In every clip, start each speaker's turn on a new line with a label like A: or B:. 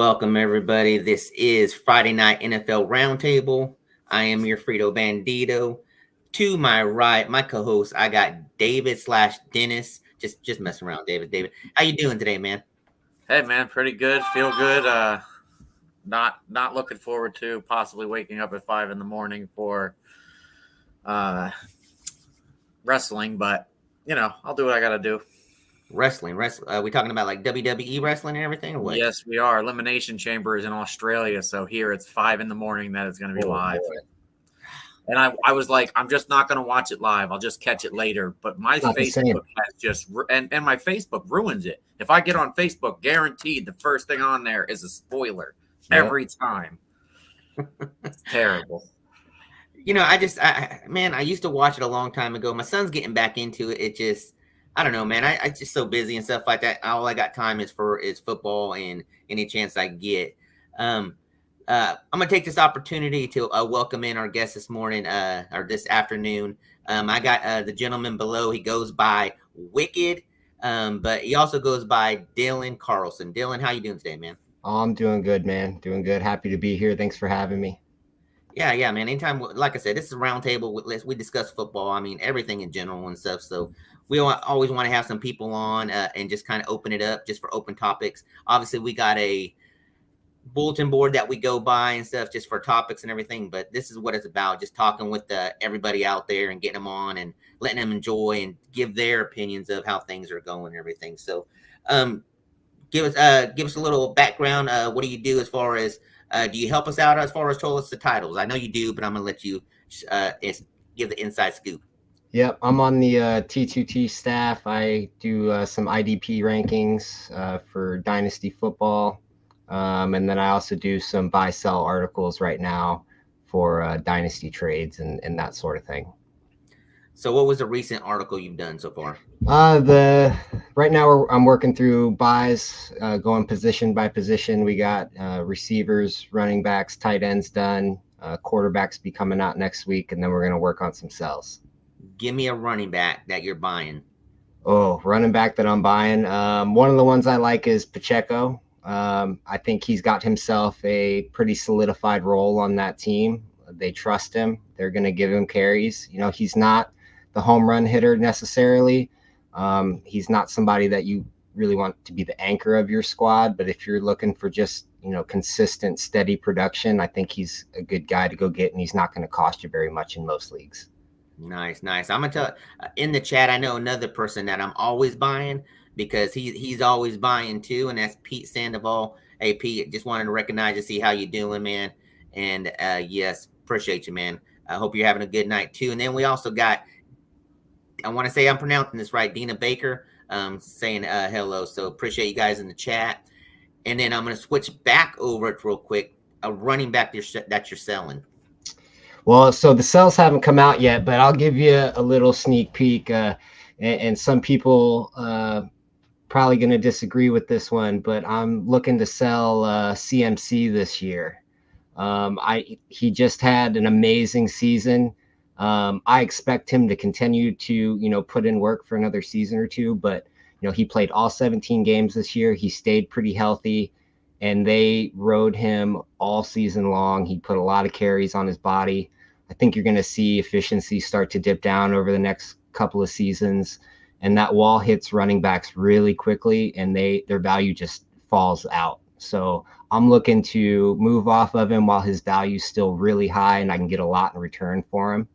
A: Welcome, everybody. This is Friday Night NFL Roundtable. I am your Frito Bandito. To my right, my co-host, I got David slash Dennis. Just messing around, David. David, how you doing today, man?
B: Hey man, pretty good. Feel good. Not looking forward to possibly waking up at 5 in the morning for uh wrestling, but I'll do what I gotta do.
A: Wrestling. We talking about like WWE wrestling and everything, or what?
B: Yes, we are. Elimination Chamber is in Australia, so here it's 5 in the morning that it's gonna be live.
A: Boy.
B: And I was like, I'm just not gonna watch it live. I'll just catch it later. But my Facebook has just and my Facebook ruins it. If I get on Facebook, guaranteed the first thing on there is a spoiler every time. It's terrible.
A: I used to watch it a long time ago. My son's getting back into it. It just, I don't know, man. I just so busy and stuff like that. All I got time is football and any chance I get. I'm gonna take this opportunity to welcome in our guest this morning, or this afternoon. I got the gentleman below. He goes by Wicked, but he also goes by Dylan Carlson. Dylan, how you doing today, man?
C: Oh, I'm doing good, man. Doing good. Happy to be here. Thanks for having me.
A: Yeah, man. Anytime, like I said, this is a roundtable. We discuss football. I mean, everything in general and stuff. So we always want to have some people on and just kind of open it up just for open topics. Obviously, we got a bulletin board that we go by and stuff just for topics and everything. But this is what it's about: just talking with everybody out there and getting them on and letting them enjoy and give their opinions of how things are going and everything. So, give us a little background. What do you do as far as do you help us out as far as tell us the titles? I know you do, but I'm gonna let you give the inside scoop.
C: Yep, I'm on the T2T staff. I do some IDP rankings for Dynasty football, and then I also do some buy-sell articles right now for Dynasty trades and that sort of thing.
A: So, what was the recent article you've done so far?
C: Right now I'm working through buys, going position by position. We got receivers, running backs, tight ends done. Quarterbacks be coming out next week, and then we're gonna work on some sells.
A: Give me a running back that you're buying.
C: Oh, running back that I'm buying. One of the ones I like is Pacheco. I think he's got himself a pretty solidified role on that team. They trust him. They're gonna give him carries. He's not the home run hitter necessarily. He's not somebody that you really want to be the anchor of your squad, but if you're looking for just, consistent, steady production, I think he's a good guy to go get, and he's not going to cost you very much in most leagues.
A: Nice. I'm gonna tell in the chat. I know another person that I'm always buying because he's always buying too, and that's Pete Sandoval. Hey, Pete, just wanted to recognize you, see how you doing, man. And yes, appreciate you, man. I hope you're having a good night too. And then we also got, I want to say I'm pronouncing this right, Dina Baker, saying hello. So appreciate you guys in the chat. And then I'm going to switch back over it real quick. A running back that you're selling.
C: Well, so the sales haven't come out yet, but I'll give you a little sneak peek. And some people probably going to disagree with this one, but I'm looking to sell CMC this year. He just had an amazing season. I expect him to continue to, put in work for another season or two, but, he played all 17 games this year. He stayed pretty healthy, and they rode him all season long. He put a lot of carries on his body. I think you're going to see efficiency start to dip down over the next couple of seasons, and that wall hits running backs really quickly, and their value just falls out. So I'm looking to move off of him while his value is still really high, and I can get a lot in return for him.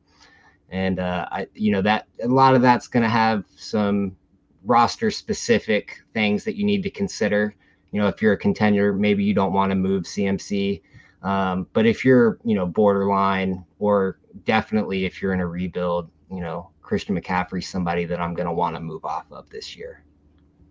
C: And that a lot of that's going to have some roster specific things that you need to consider. If you're a contender, maybe you don't want to move CMC. But if you're, borderline, or definitely if you're in a rebuild, Christian McCaffrey's somebody that I'm going to want to move off of this year.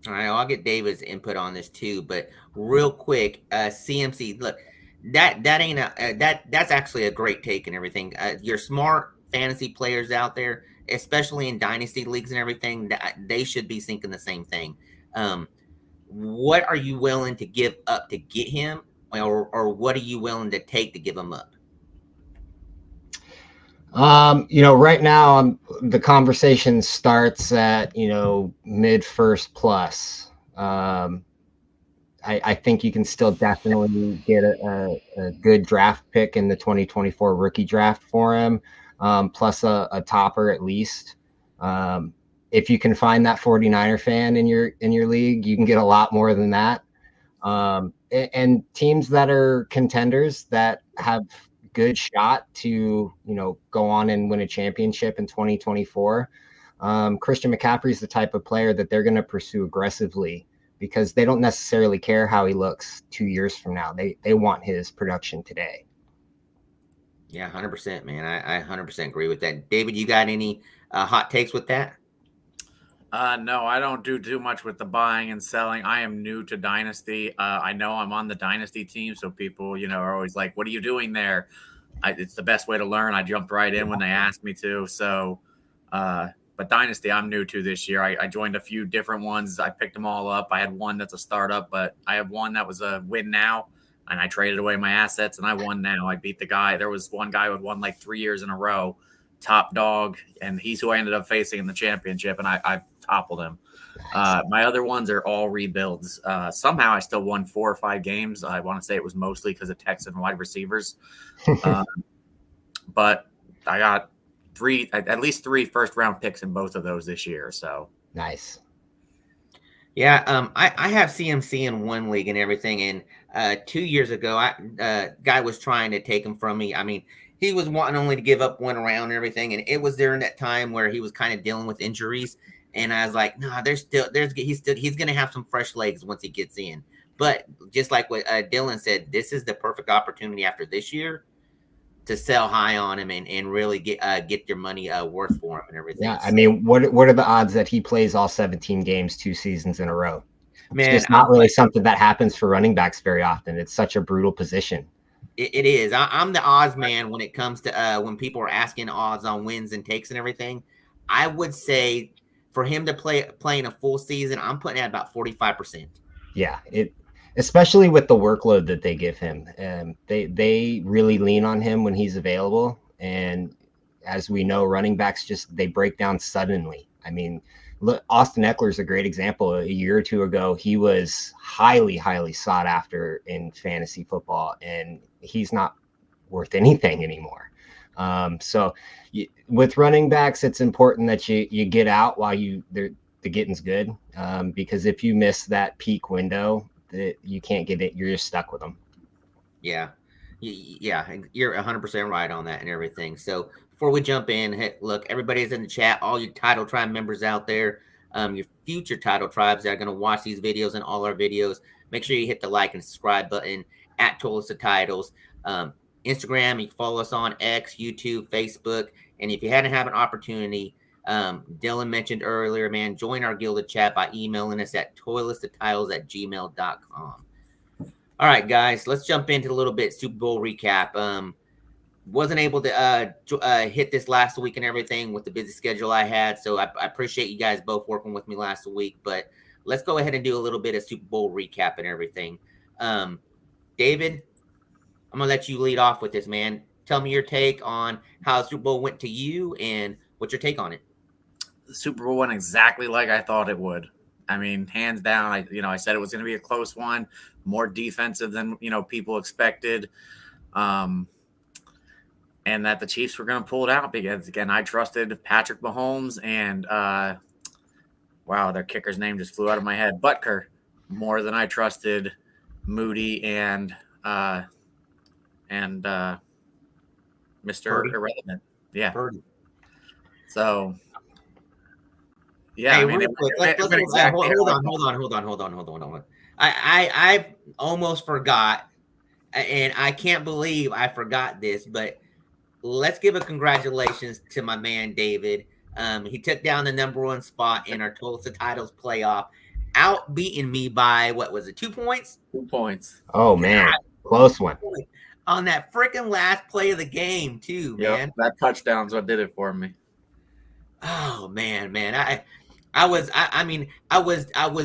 A: All right, I'll get David's input on this too, but real quick, CMC, look, that's actually a great take and everything. You're smart fantasy players out there, especially in dynasty leagues and everything, that they should be thinking the same thing. What are you willing to give up to get him, or what are you willing to take to give him up?
C: Right now the conversation starts at, mid first plus. I think you can still definitely get a good draft pick in the 2024 rookie draft for him, plus a topper at least. If you can find that 49er fan in your league, you can get a lot more than that. And teams that are contenders that have good shot to, go on and win a championship in 2024. Christian McCaffrey is the type of player that they're going to pursue aggressively because they don't necessarily care how he looks 2 years from now. They want his production today.
A: Yeah, 100%, man. I 100% agree with that. David, you got any hot takes with that?
B: No, I don't do too much with the buying and selling. I am new to Dynasty. I know I'm on the Dynasty team, so people, are always like, "What are you doing there?" It's the best way to learn. I jumped right in when they asked me to. So, but Dynasty, I'm new to this year. I joined a few different ones. I picked them all up. I had one that's a startup, but I have one that was a win now, and I traded away my assets, and I won now. I beat the guy. There was one guy who had won like 3 years in a row, top dog, and he's who I ended up facing in the championship, and I toppled him. My other ones are all rebuilds. Somehow I still won 4 or 5 games. I want to say it was mostly because of Texan wide receivers. But I got at least 3 first-round picks in both of those this year. So
C: nice.
A: Yeah, I have CMC in one league and everything. And 2 years ago, guy was trying to take him from me. I mean, he was wanting only to give up 1 round and everything. And it was during that time where he was kind of dealing with injuries. And I was like, no, he's going to have some fresh legs once he gets in. But just like what Dylan said, this is the perfect opportunity after this year to sell high on him and really get your money worth for him and everything.
C: Yeah, I mean, what are the odds that he plays all 17 games 2 seasons in a row? Man, it's not really something that happens for running backs very often. It's such a brutal position.
A: It is. I'm the odds man when it comes to when people are asking odds on wins and takes and everything. I would say for him to playing a full season, I'm putting at about 45%.
C: Yeah, especially with the workload that they give him. They really lean on him when he's available. And as we know, running backs they break down suddenly. I mean, look, Austin Eckler is a great example. A year or 2 ago, he was highly, highly sought after in fantasy football, and he's not worth anything anymore. So with running backs, it's important that you get out while the getting's good, because if you miss that peak window, you can't get it. You're just stuck with them.
A: Yeah, you're 100% right on that and everything. So before we jump in, look, everybody's in the chat, all you Title Tribe members out there, your future Title Tribes that are going to watch these videos and all our videos, make sure you hit the like and subscribe button at Toilets to Titles. Instagram, you can follow us on X, YouTube, Facebook. And if you hadn't have an opportunity, Dylan mentioned earlier, man, join our Gilded Chat by emailing us at toiletstotitles@gmail.com. All right, guys, let's jump into a little bit Super Bowl recap. Wasn't able to hit this last week and everything with the busy schedule I had. So I appreciate you guys both working with me last week. But let's go ahead and do a little bit of Super Bowl recap and everything. David, I'm going to let you lead off with this, man. Tell me your take on how the Super Bowl went to you and what's your take on it.
B: The Super Bowl went exactly like I thought it would. I mean, hands down, I said it was going to be a close one, more defensive than, people expected. And that the Chiefs were going to pull it out because, again, I trusted Patrick Mahomes and, wow, their kicker's name just flew out of my head, Butker, more than I trusted Moody and Mr. Purdy. Irrelevant. Yeah.
A: Purdy.
B: So, yeah.
A: Hey,
B: I mean,
A: hold on. I almost forgot, and I can't believe I forgot this, but let's give a congratulations to my man, David. He took down the #1 spot in our Toilets to Titles playoff, outbeating me by, what was it, 2 points?
B: 2 points.
C: Oh, man. Close one.
A: On that freaking last play of the game, too, man.
B: That touchdown's what did it for me.
A: Oh, man. I was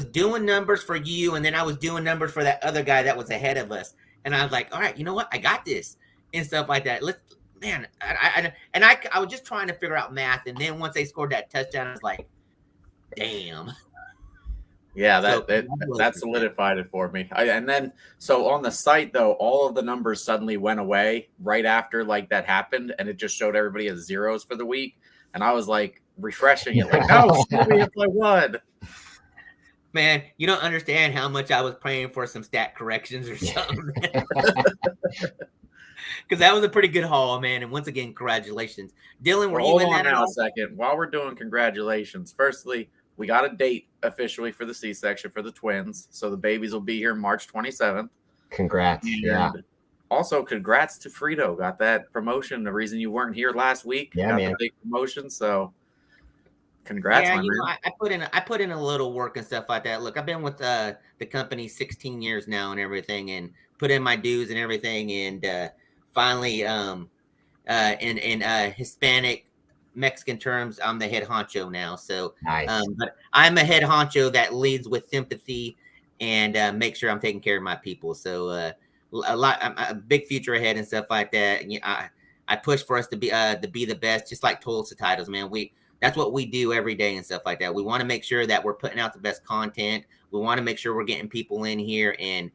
A: doing numbers for you, and then I was doing numbers for that other guy that was ahead of us. And I was like, all right, you know what? I got this and stuff like that. I was just trying to figure out math. And then once they scored that touchdown, I was like, damn.
B: Yeah, that solidified it for me. And then, so on the site though, all of the numbers suddenly went away right after like that happened, and it just showed everybody as zeros for the week. And I was like refreshing it, like, no, show me if I won.
A: Man, you don't understand how much I was praying for some stat corrections or something. Because that was a pretty good haul, man. And once again, congratulations. Dylan, were you in that?
B: Hold on now a second. While we're doing congratulations, firstly, we got a date officially for the C-section for the twins. So the babies will be here March 27th.
C: Congrats. Yeah.
B: Also, congrats to Frito. Got that promotion. The reason you weren't here last week.
C: Yeah,
B: got
C: man.
B: the big promotion. So congrats,
A: yeah,
B: my man.
A: Know, I put in a little work and stuff like that. Look, I've been with the company 16 years now and everything, and put in my dues and everything, and finally, in Hispanic Mexican terms, I'm the head honcho now. So,
C: nice.
A: But I'm a head honcho that leads with sympathy and make sure I'm taking care of my people. So, a big future ahead and stuff like that. And, I push for us to be the best, just like Tulsa titles, man. That's what we do every day and stuff like that. We want to make sure that we're putting out the best content. We want to make sure we're getting people in here and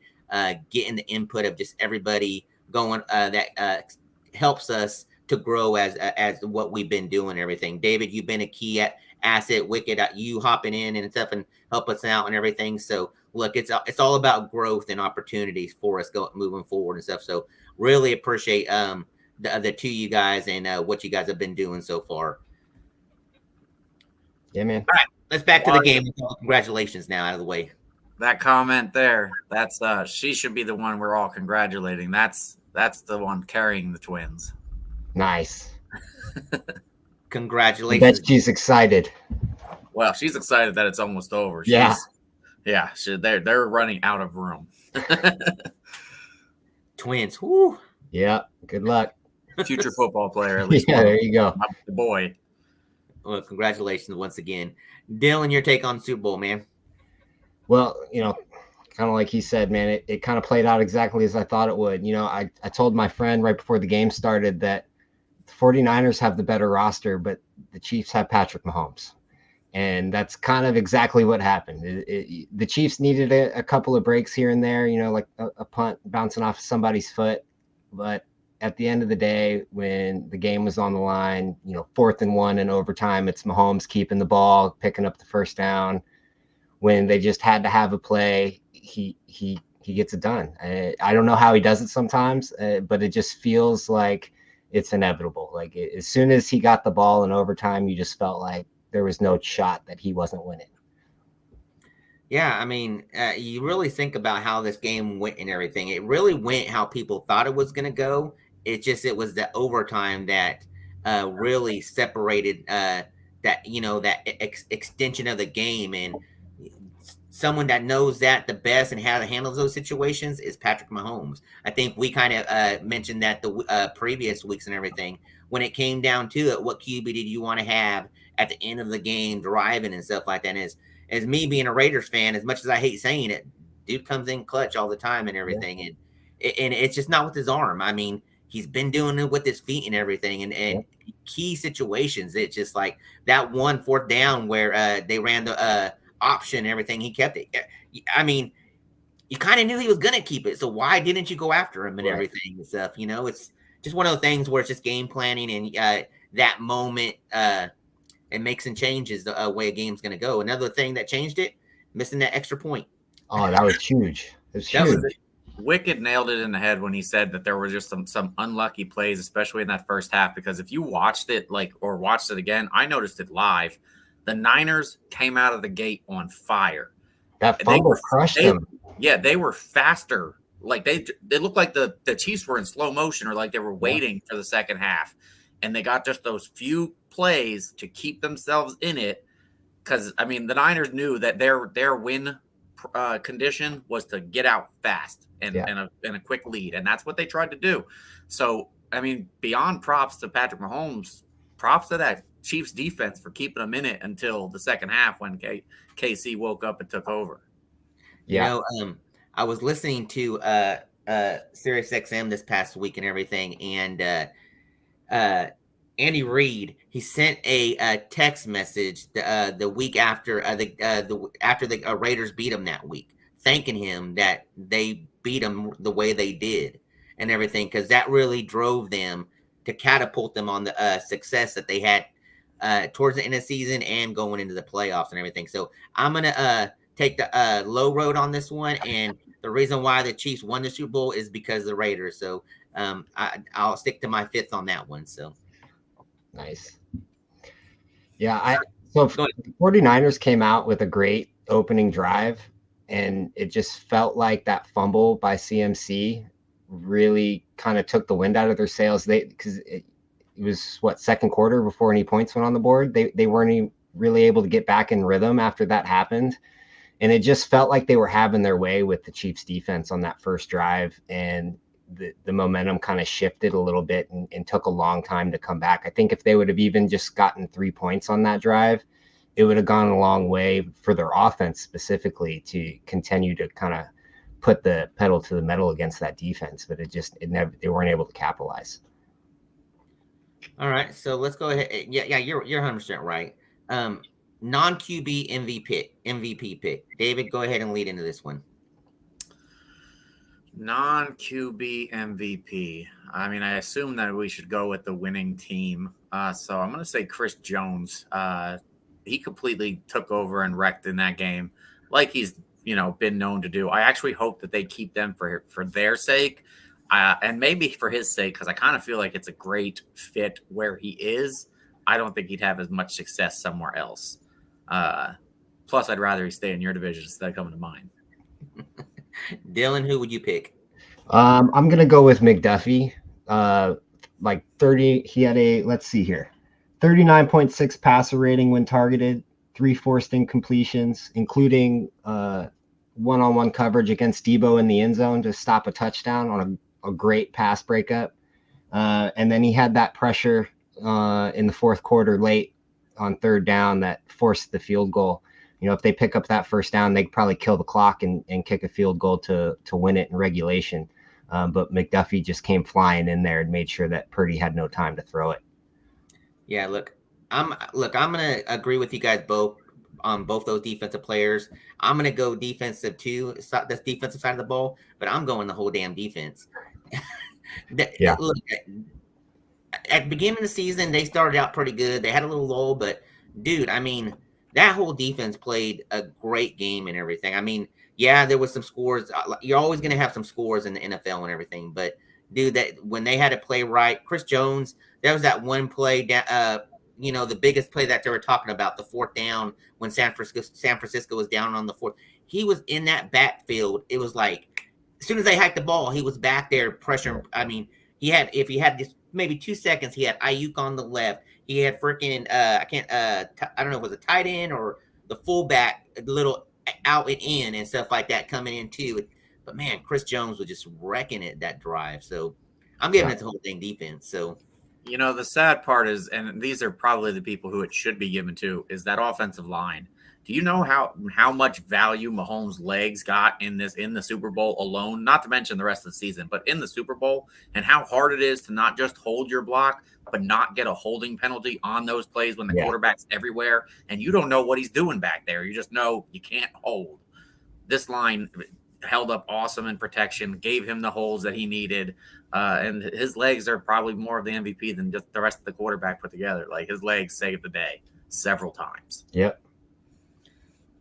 A: getting the input of just everybody going that helps us to grow as what we've been doing and everything. David, you've been a key asset. Wicked, you hopping in and stuff and help us out and everything. So look, it's all about growth and opportunities for us moving forward and stuff. So really appreciate the two of you guys and what you guys have been doing so far.
C: Yeah, man.
A: All right, let's back to the game. Congratulations now out of the way.
B: That comment there, that's she should be the one we're all congratulating. That's the one carrying the twins.
C: Nice.
A: Congratulations.
C: I bet she's excited.
B: Well, she's excited that it's almost over.
C: Yeah.
B: They're running out of room.
A: Twins. Whoo.
C: Yeah. Good luck.
B: Future football player, at least.
C: Yeah, there you go.
B: The boy.
A: Well, congratulations once again. Dylan, your take on Super Bowl, man.
C: Well, kind of like he said, man, it kind of played out exactly as I thought it would. I told my friend right before the game started that the 49ers have the better roster, but the Chiefs have Patrick Mahomes. And that's kind of exactly what happened. The Chiefs needed a couple of breaks here and there, like a punt bouncing off somebody's foot. But at the end of the day, when the game was on the line, 4th and 1 in overtime, it's Mahomes keeping the ball, picking up the first down. When they just had to have a play, he gets it done. I don't know how he does it sometimes, but it just feels like it's inevitable. Like as soon as he got the ball in overtime, you just felt like there was no shot that he wasn't winning.
A: Yeah, I mean, you really think about how this game went and everything. It really went how people thought it was going to go. It was the overtime that really separated that extension of the game. And someone that knows that the best and how to handle those situations is Patrick Mahomes. I think we kind of mentioned that the previous weeks and everything. When it came down to it, what QB did you want to have at the end of the game, driving and stuff like that? And as me being a Raiders fan, as much as I hate saying it, dude comes in clutch all the time and everything. Yeah. And it's just not with his arm. I mean, he's been doing it with his feet and everything. And key situations, it's just like that 4th down where they ran the option and everything. He kept it. I mean, you kind of knew he was going to keep it. So why didn't you go after him and everything and stuff? It's just one of those things where it's just game planning and that moment it makes and changes the way a game's going to go. Another thing that changed it, missing that extra point.
C: Oh, that was huge. It was huge.
B: Wicked nailed it in the head when he said that there were just some unlucky plays, especially in that first half, because if you watched it or watched it again, I noticed it live. The Niners came out of the gate on fire.
C: That fumble crushed them.
B: Yeah, they were faster. Like they looked like the Chiefs were in slow motion or like they were waiting for the second half. And they got just those few plays to keep themselves in it. Because, I mean, the Niners knew that their win condition was to get out fast and a quick lead. And that's what they tried to do. So, I mean, beyond props to Patrick Mahomes, props to that Chiefs defense for keeping them in it until the second half when KC woke up and took over.
A: Yeah. I was listening to Sirius XM this past week and everything. And Andy Reid, he sent a text message the week after the Raiders beat him that week, thanking him that they beat him the way they did and everything, because that really drove them to catapult them on the success that they had towards the end of the season and going into the playoffs and everything. So I'm gonna take the low road on this one, and the reason why the Chiefs won the Super Bowl is because of the Raiders. So I'll stick to my fifth on that one. So.
C: Nice. Yeah, so the 49ers came out with a great opening drive, and it just felt like that fumble by CMC really kind of took the wind out of their sails. Because it was second quarter before any points went on the board. They weren't really able to get back in rhythm after that happened. And it just felt like they were having their way with the Chiefs defense on that first drive, and the momentum kind of shifted a little bit and took a long time to come back. I think if they would have even just gotten 3 points on that drive, it would have gone a long way for their offense specifically to continue to kind of put the pedal to the metal against that defense. But they weren't able to capitalize.
A: All right, so let's go ahead. Yeah, you're 100% right. Non-QB MVP pick. David, go ahead and lead into this one.
B: Non-QB MVP. I mean, I assume that we should go with the winning team. So I'm going to say Chris Jones. He completely took over and wrecked in that game, like he's been known to do. I actually hope that they keep them for their sake, and maybe for his sake, because I kind of feel like it's a great fit where he is. I don't think he'd have as much success somewhere else. Plus, I'd rather he stay in your division instead of coming to mine.
A: Dylan, who would you pick?
C: I'm gonna go with McDuffie. Like 30. He had let's see here, 39.6 passer rating when targeted, 3 forced incompletions, including one-on-one coverage against Debo in the end zone to stop a touchdown on a great pass breakup. And then he had that pressure in the fourth quarter late on third down that forced the field goal. If they pick up that first down, they could probably kill the clock and kick a field goal to win it in regulation. But McDuffie just came flying in there and made sure that Purdy had no time to throw it.
A: Yeah, I'm gonna agree with you guys both on both those defensive players. I'm gonna go defensive too. That's defensive side of the ball, but I'm going the whole damn defense.
C: Yeah.
A: Look, at the beginning of the season, they started out pretty good. They had a little lull, but dude, I mean, that whole defense played a great game and everything. I mean, yeah, there was some scores. You're always going to have some scores in the NFL and everything. But, dude, that when they had to play right, Chris Jones, there was that one play, the biggest play that they were talking about, the fourth down when San Francisco was down on the fourth. He was in that backfield. It was like as soon as they hiked the ball, he was back there pressuring. I mean, if he had just maybe 2 seconds, he had Ayuk on the left. He had freaking I don't know if it was a tight end or the fullback, a little out and in and stuff like that coming in too. But man, Chris Jones was just wrecking it that drive. So I'm giving it the whole thing defense. So
B: the sad part is, and these are probably the people who it should be given to, is that offensive line. Do you know how much value Mahomes' legs got in the Super Bowl alone? Not to mention the rest of the season, but in the Super Bowl, and how hard it is to not just hold your block, but not get a holding penalty on those plays when the quarterback's everywhere, and you don't know what he's doing back there. You just know you can't hold. This line held up awesome in protection, gave him the holes that he needed, and his legs are probably more of the MVP than just the rest of the quarterback put together. Like, his legs saved the day several times.
C: Yep.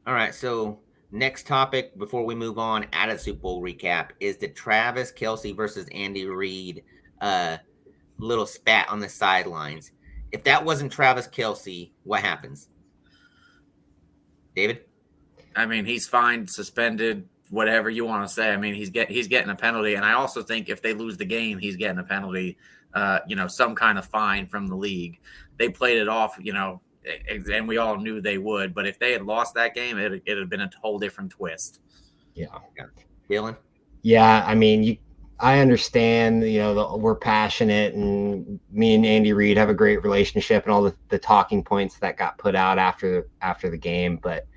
A: All right, so next topic before we move on out of Super Bowl recap is the Travis Kelce versus Andy Reid little spat on the sidelines. If that wasn't Travis Kelce, what happens? David?
B: I mean, he's fined, suspended, whatever you want to say. I mean, he's getting a penalty, and I also think if they lose the game, he's getting a penalty, some kind of fine from the league. They played it off, and we all knew they would. But if they had lost that game, it had been a whole different twist.
C: Yeah.
A: Dylan?
C: Yeah, I mean, I understand, we're passionate, and me and Andy Reid have a great relationship and all the talking points that got put out after the game, but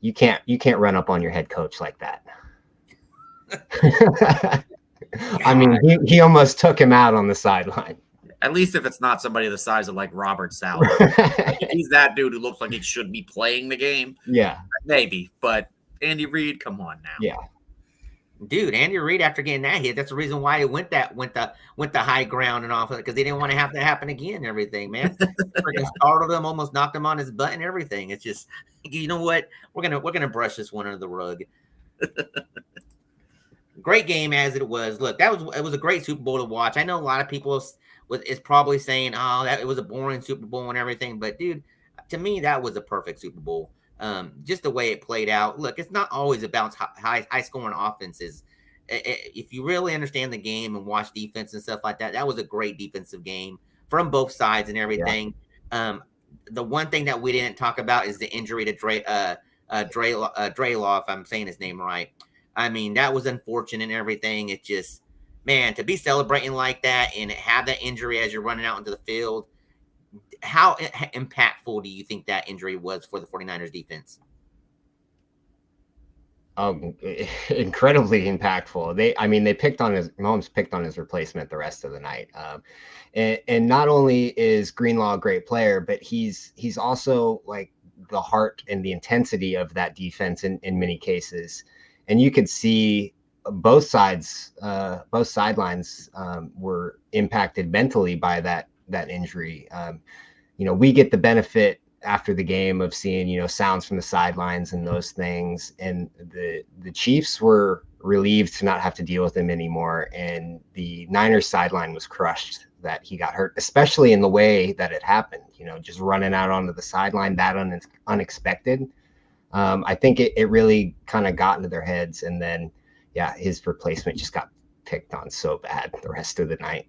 C: you can't run up on your head coach like that. I mean, he almost took him out on the sideline.
B: At least if it's not somebody the size of like Robert Saleh. Like, if he's that dude who looks like he should be playing the game,
C: yeah,
B: maybe. But Andy Reid, come on now.
C: Yeah.
A: Dude, Andy Reid, after getting that hit, that's the reason why it went the high ground and off of it, because they didn't want to have that happen again and everything, man. Freaking startled him, almost knocked him on his butt and everything. It's just, you know what? We're gonna brush this one under the rug. Great game as it was. Look, it was a great Super Bowl to watch. I know a lot of people is probably saying, "Oh, that it was a boring Super Bowl and everything," but dude, to me, that was a perfect Super Bowl. Just the way it played out. Look, it's not always about high scoring offenses. If you really understand the game and watch defense and stuff like that, that was a great defensive game from both sides and everything. Yeah. The one thing that we didn't talk about is the injury to Draylaw, if I'm saying his name right. I mean, that was unfortunate and everything. It just, man, to be celebrating like that and have that injury as you're running out into the field, how impactful do you think that injury was for the 49ers defense?
C: Incredibly impactful. They Mahomes picked on his replacement the rest of the night. And not only is Greenlaw a great player, but he's also like the heart and the intensity of that defense in many cases. And you could see both sidelines were impacted mentally by that injury. We get the benefit after the game of seeing, sounds from the sidelines and those things. And the Chiefs were relieved to not have to deal with him anymore. And the Niners sideline was crushed that he got hurt, especially in the way that it happened, just running out onto the sideline, that unexpected. I think it really kind of got into their heads. And then, his replacement just got picked on so bad the rest of the night.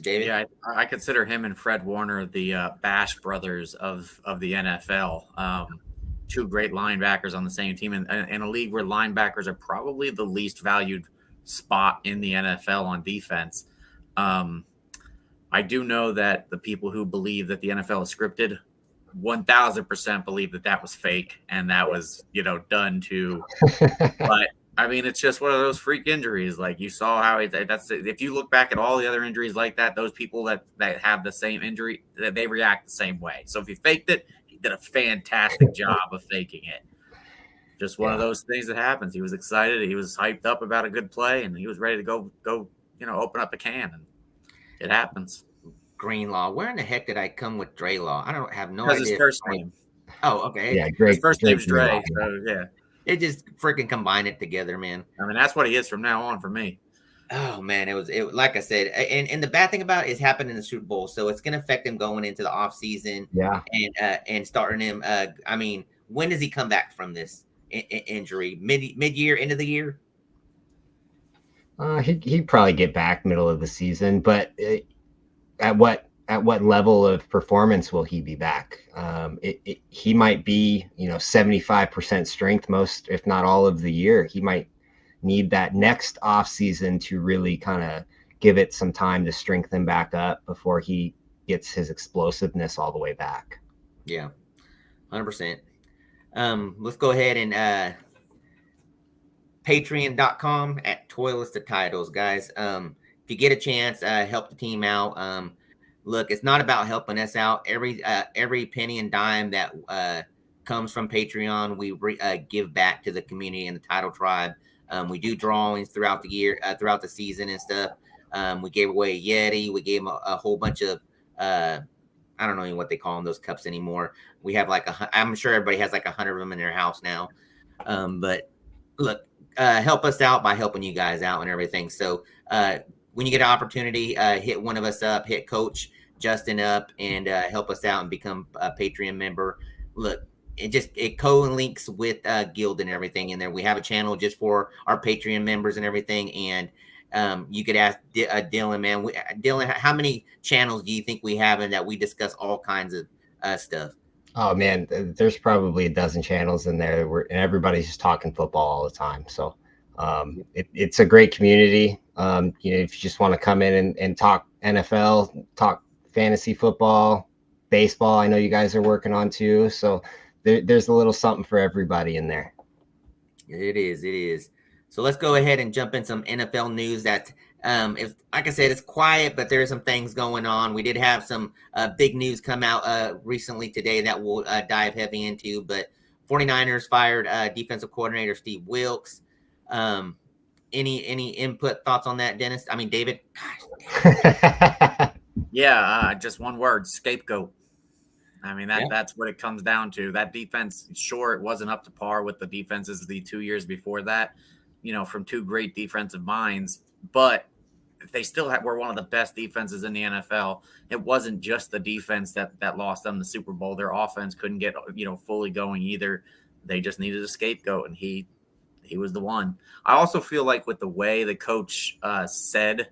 A: David?
B: Yeah, I consider him and Fred Warner the Bash brothers of the NFL. Two great linebackers on the same team in a league where linebackers are probably the least valued spot in the NFL on defense. I do know that the people who believe that the NFL is scripted 1,000% believe that was fake and that was, done to. But I mean, it's just one of those freak injuries. Like you saw how if you look back at all the other injuries like that, those people that have the same injury, that they react the same way. So if he faked it, he did a fantastic job of faking it. Just one of those things that happens. He was excited. He was hyped up about a good play and he was ready to go, open up a can, and it happens.
A: Greenlaw. Where in the heck did I come with Draylaw? I don't have no idea.
B: His first name.
A: Oh, okay.
C: Yeah, great.
B: His first name's Dre. So yeah.
A: It just freaking combined it together, man.
B: I mean, that's what he is from now on for me.
A: Oh man, it like I said, and the bad thing about it is happened in the Super Bowl, so it's gonna affect him going into the offseason.
C: Yeah.
A: And starting him. I mean, when does he come back from this injury? Mid-year, end of the year?
C: He'd probably get back middle of the season, but at what level of performance will he be back? He might be, 75% strength most, if not all of the year. He might need that next off season to really kind of give it some time to strengthen back up before he gets his explosiveness all the way back.
A: Yeah, 100%. Let's go ahead and patreon.com at Toilets to Titles, guys. If you get a chance, help the team out. Look, it's not about helping us out. Every penny and dime that comes from Patreon, we give back to the community and the Title Tribe. We do drawings throughout the year, throughout the season and stuff. We gave away a Yeti. We gave a whole bunch of, I don't know even what they call them, those cups anymore. We have I'm sure everybody has 100 of them in their house now. But look, help us out by helping you guys out and everything. So when you get an opportunity, hit one of us up, hit Coach Justin up, and help us out and become a Patreon member. Look, it co-links with Guild and everything in there. We have a channel just for our Patreon members and everything. And you could ask Dylan, man. Dylan, how many channels do you think we have in that we discuss all kinds of stuff?
C: Oh man, there's probably a dozen channels in there and everybody's just talking football all the time. So it's a great community. If you just want to come in and talk NFL, talk fantasy football, baseball, I know you guys are working on too. So there's a little something for everybody in there.
A: It is. So let's go ahead and jump in some NFL news that If, like I said, it's quiet, but there are some things going on. We did have some big news come out recently today that we'll dive heavy into. But 49ers fired defensive coordinator Steve Wilks. Any input, thoughts on that, Dennis? I mean, David?
B: Yeah, just one word, scapegoat. I mean, that's what it comes down to. That defense, sure, it wasn't up to par with the defenses the 2 years before that, from two great defensive minds, but they still were one of the best defenses in the NFL. It wasn't just the defense that lost them the Super Bowl. Their offense couldn't get, fully going either. They just needed a scapegoat, and he was the one. I also feel like with the way the coach said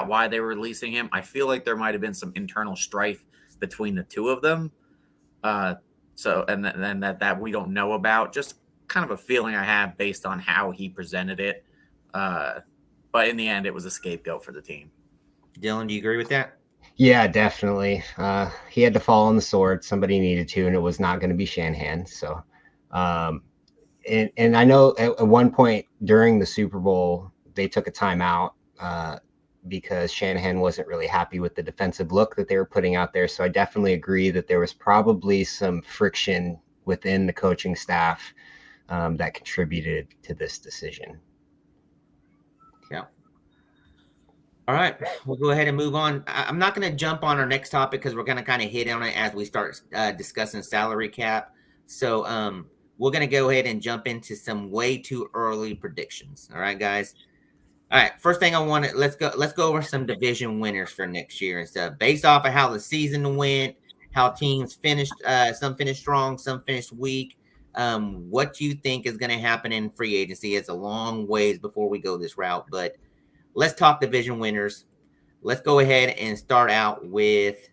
B: why they were releasing him, I feel like there might have been some internal strife between the two of them. So that we don't know about, just kind of a feeling I have based on how he presented it. But in the end, it was a scapegoat for the team.
A: Dylan, do you agree with that?
C: Yeah, definitely. He had to fall on the sword. Somebody needed to, and it was not going to be Shanahan. So, and I know at one point during the Super Bowl, they took a timeout because Shanahan wasn't really happy with the defensive look that they were putting out there. So I definitely agree that there was probably some friction within the coaching staff that contributed to this decision.
A: Yeah. All right, we'll go ahead and move on. I'm not going to jump on our next topic because we're going to kind of hit on it as we start discussing salary cap. So we're going to go ahead and jump into some way too early predictions. All right, guys. All right, first thing I want to let's go over some division winners for next year and stuff based off of how the season went, how teams finished. Some finished strong, some finished weak. What do you think is going to happen in free agency? It's a long ways before we go this route, but let's talk division winners. Let's go ahead and start out with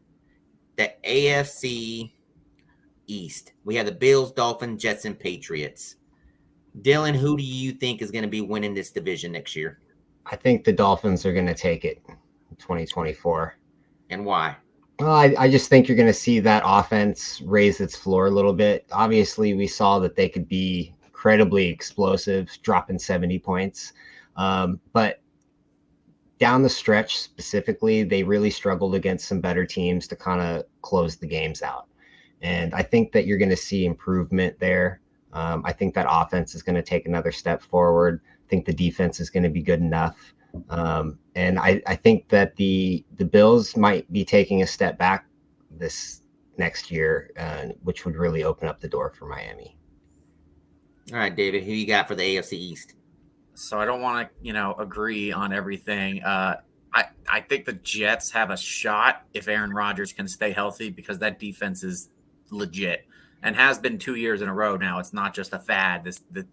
A: the AFC East. We have the Bills, Dolphins, Jets, and Patriots. Dylan, who do you think is going to be winning this division next year?
C: I think the Dolphins are going to take it in 2024.
A: And why?
C: Well, I just think you're going to see that offense raise its floor a little bit. Obviously, we saw that they could be incredibly explosive, dropping 70 points. But down the stretch specifically, they really struggled against some better teams to kind of close the games out. And I think that you're going to see improvement there. I think that offense is going to take another step forward. I think the defense is going to be good enough. And I think that the Bills might be taking a step back this next year, which would really open up the door for Miami.
A: All right, David, who you got for the AFC East?
B: So I don't want to, agree on everything. I think the Jets have a shot if Aaron Rodgers can stay healthy because that defense is legit and has been 2 years in a row now. It's not just a fad. The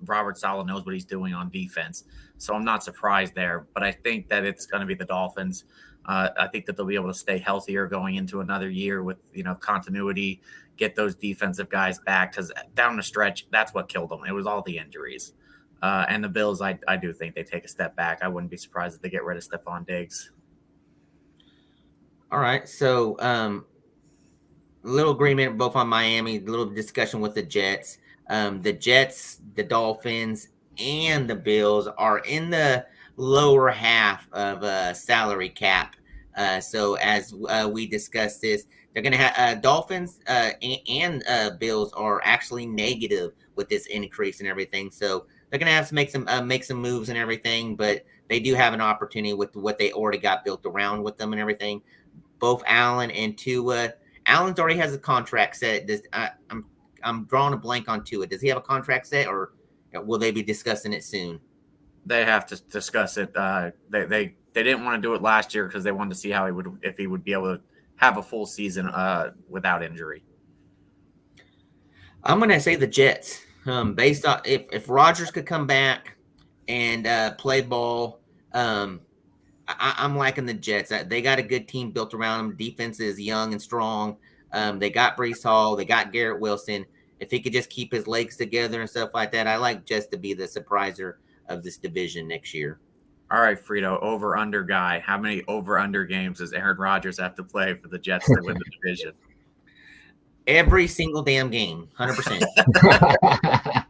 B: Robert Saleh knows what he's doing on defense. So I'm not surprised there, but I think that it's going to be the Dolphins. I think that they'll be able to stay healthier going into another year with, continuity, get those defensive guys back because down the stretch, that's what killed them. It was all the injuries. And the Bills, I do think they take a step back. I wouldn't be surprised if they get rid of Stephon Diggs.
A: All right. So a little agreement both on Miami, a little discussion with the Jets. The Jets, the Dolphins, and the Bills are in the lower half of salary cap. So as we discussed this, they're going to have Dolphins and Bills are actually negative with this increase and everything. So they're going to have to make some moves and everything, but they do have an opportunity with what they already got built around with them and everything. Both Allen and Tua. Allen's already has a contract set. I'm drawing a blank on Tua. Does he have a contract set, or will they be discussing it soon?
B: They have to discuss it. They didn't want to do it last year because they wanted to see if he would be able to have a full season without injury.
A: I'm going to say the Jets. Based on if Rodgers could come back and play ball, I'm liking the Jets. They got a good team built around them. Defense is young and strong. They got Breece Hall. They got Garrett Wilson. If he could just keep his legs together and stuff like that, I like Jets to be the surpriser of this division next year.
B: All right, Frito, over-under guy. How many over-under games does Aaron Rodgers have to play for the Jets to win the division?
A: Every single damn game, 100%.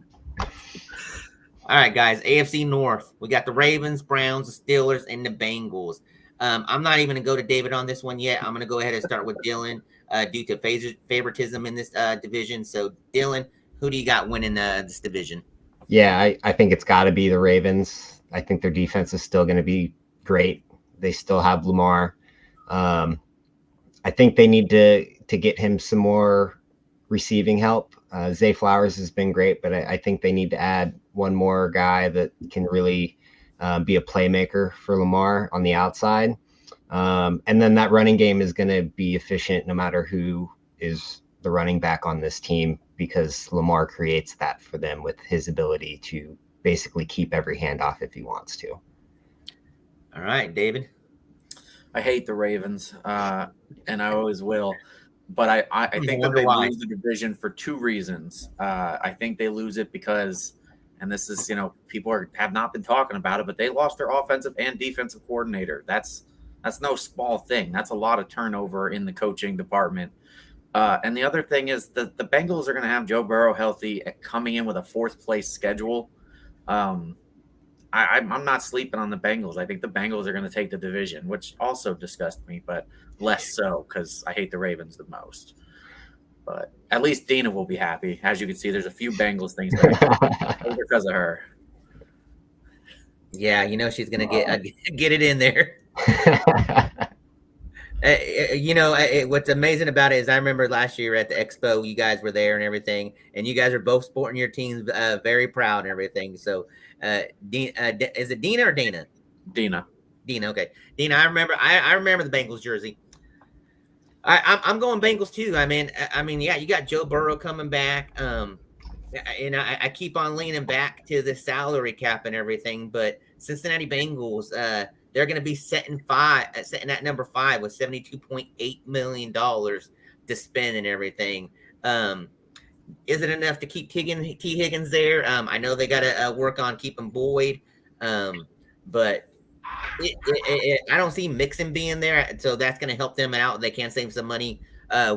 A: All right, guys. AFC North. We got the Ravens, Browns, the Steelers, and the Bengals. I'm not even going to go to David on this one yet. I'm going to go ahead and start with Dylan due to favoritism in this division. So, Dylan, who do you got winning this division?
C: Yeah, I think it's got to be the Ravens. I think their defense is still going to be great. They still have Lamar. I think they need to get him some more receiving help. Zay Flowers has been great, but I think they need to add one more guy that can really be a playmaker for Lamar on the outside. And then that running game is going to be efficient no matter who is the running back on this team, because Lamar creates that for them with his ability to basically keep every handoff if he wants to.
A: All right, David.
B: I hate the Ravens, and I always will. But I think that they lose the division for two reasons. I think they lose it because, and this is, people have not been talking about it, but they lost their offensive and defensive coordinator. That's no small thing. That's a lot of turnover in the coaching department. And the other thing is that the Bengals are going to have Joe Burrow healthy, coming in with a fourth place schedule. I'm not sleeping on the Bengals. I think the Bengals are going to take the division, which also disgusts me, but less so because I hate the Ravens the most. But at least Dina will be happy. As you can see, there's a few Bengals things because of her.
A: Yeah, she's going to get it in there. What's amazing about it is I remember last year at the expo, you guys were there and everything, and you guys are both sporting your teams very proud and everything. So, is it Dina or Dana?
B: Dina.
A: Okay. Dina, I remember the Bengals jersey. I'm going Bengals too. I mean, yeah, you got Joe Burrow coming back. And I keep on leaning back to the salary cap and everything, but Cincinnati Bengals, they're going to be setting at number 5 with $72.8 million to spend and everything. Is it enough to keep T. Higgins there? I know they got to work on keeping Boyd, but I don't see Mixon being there, so that's going to help them out. They can save some money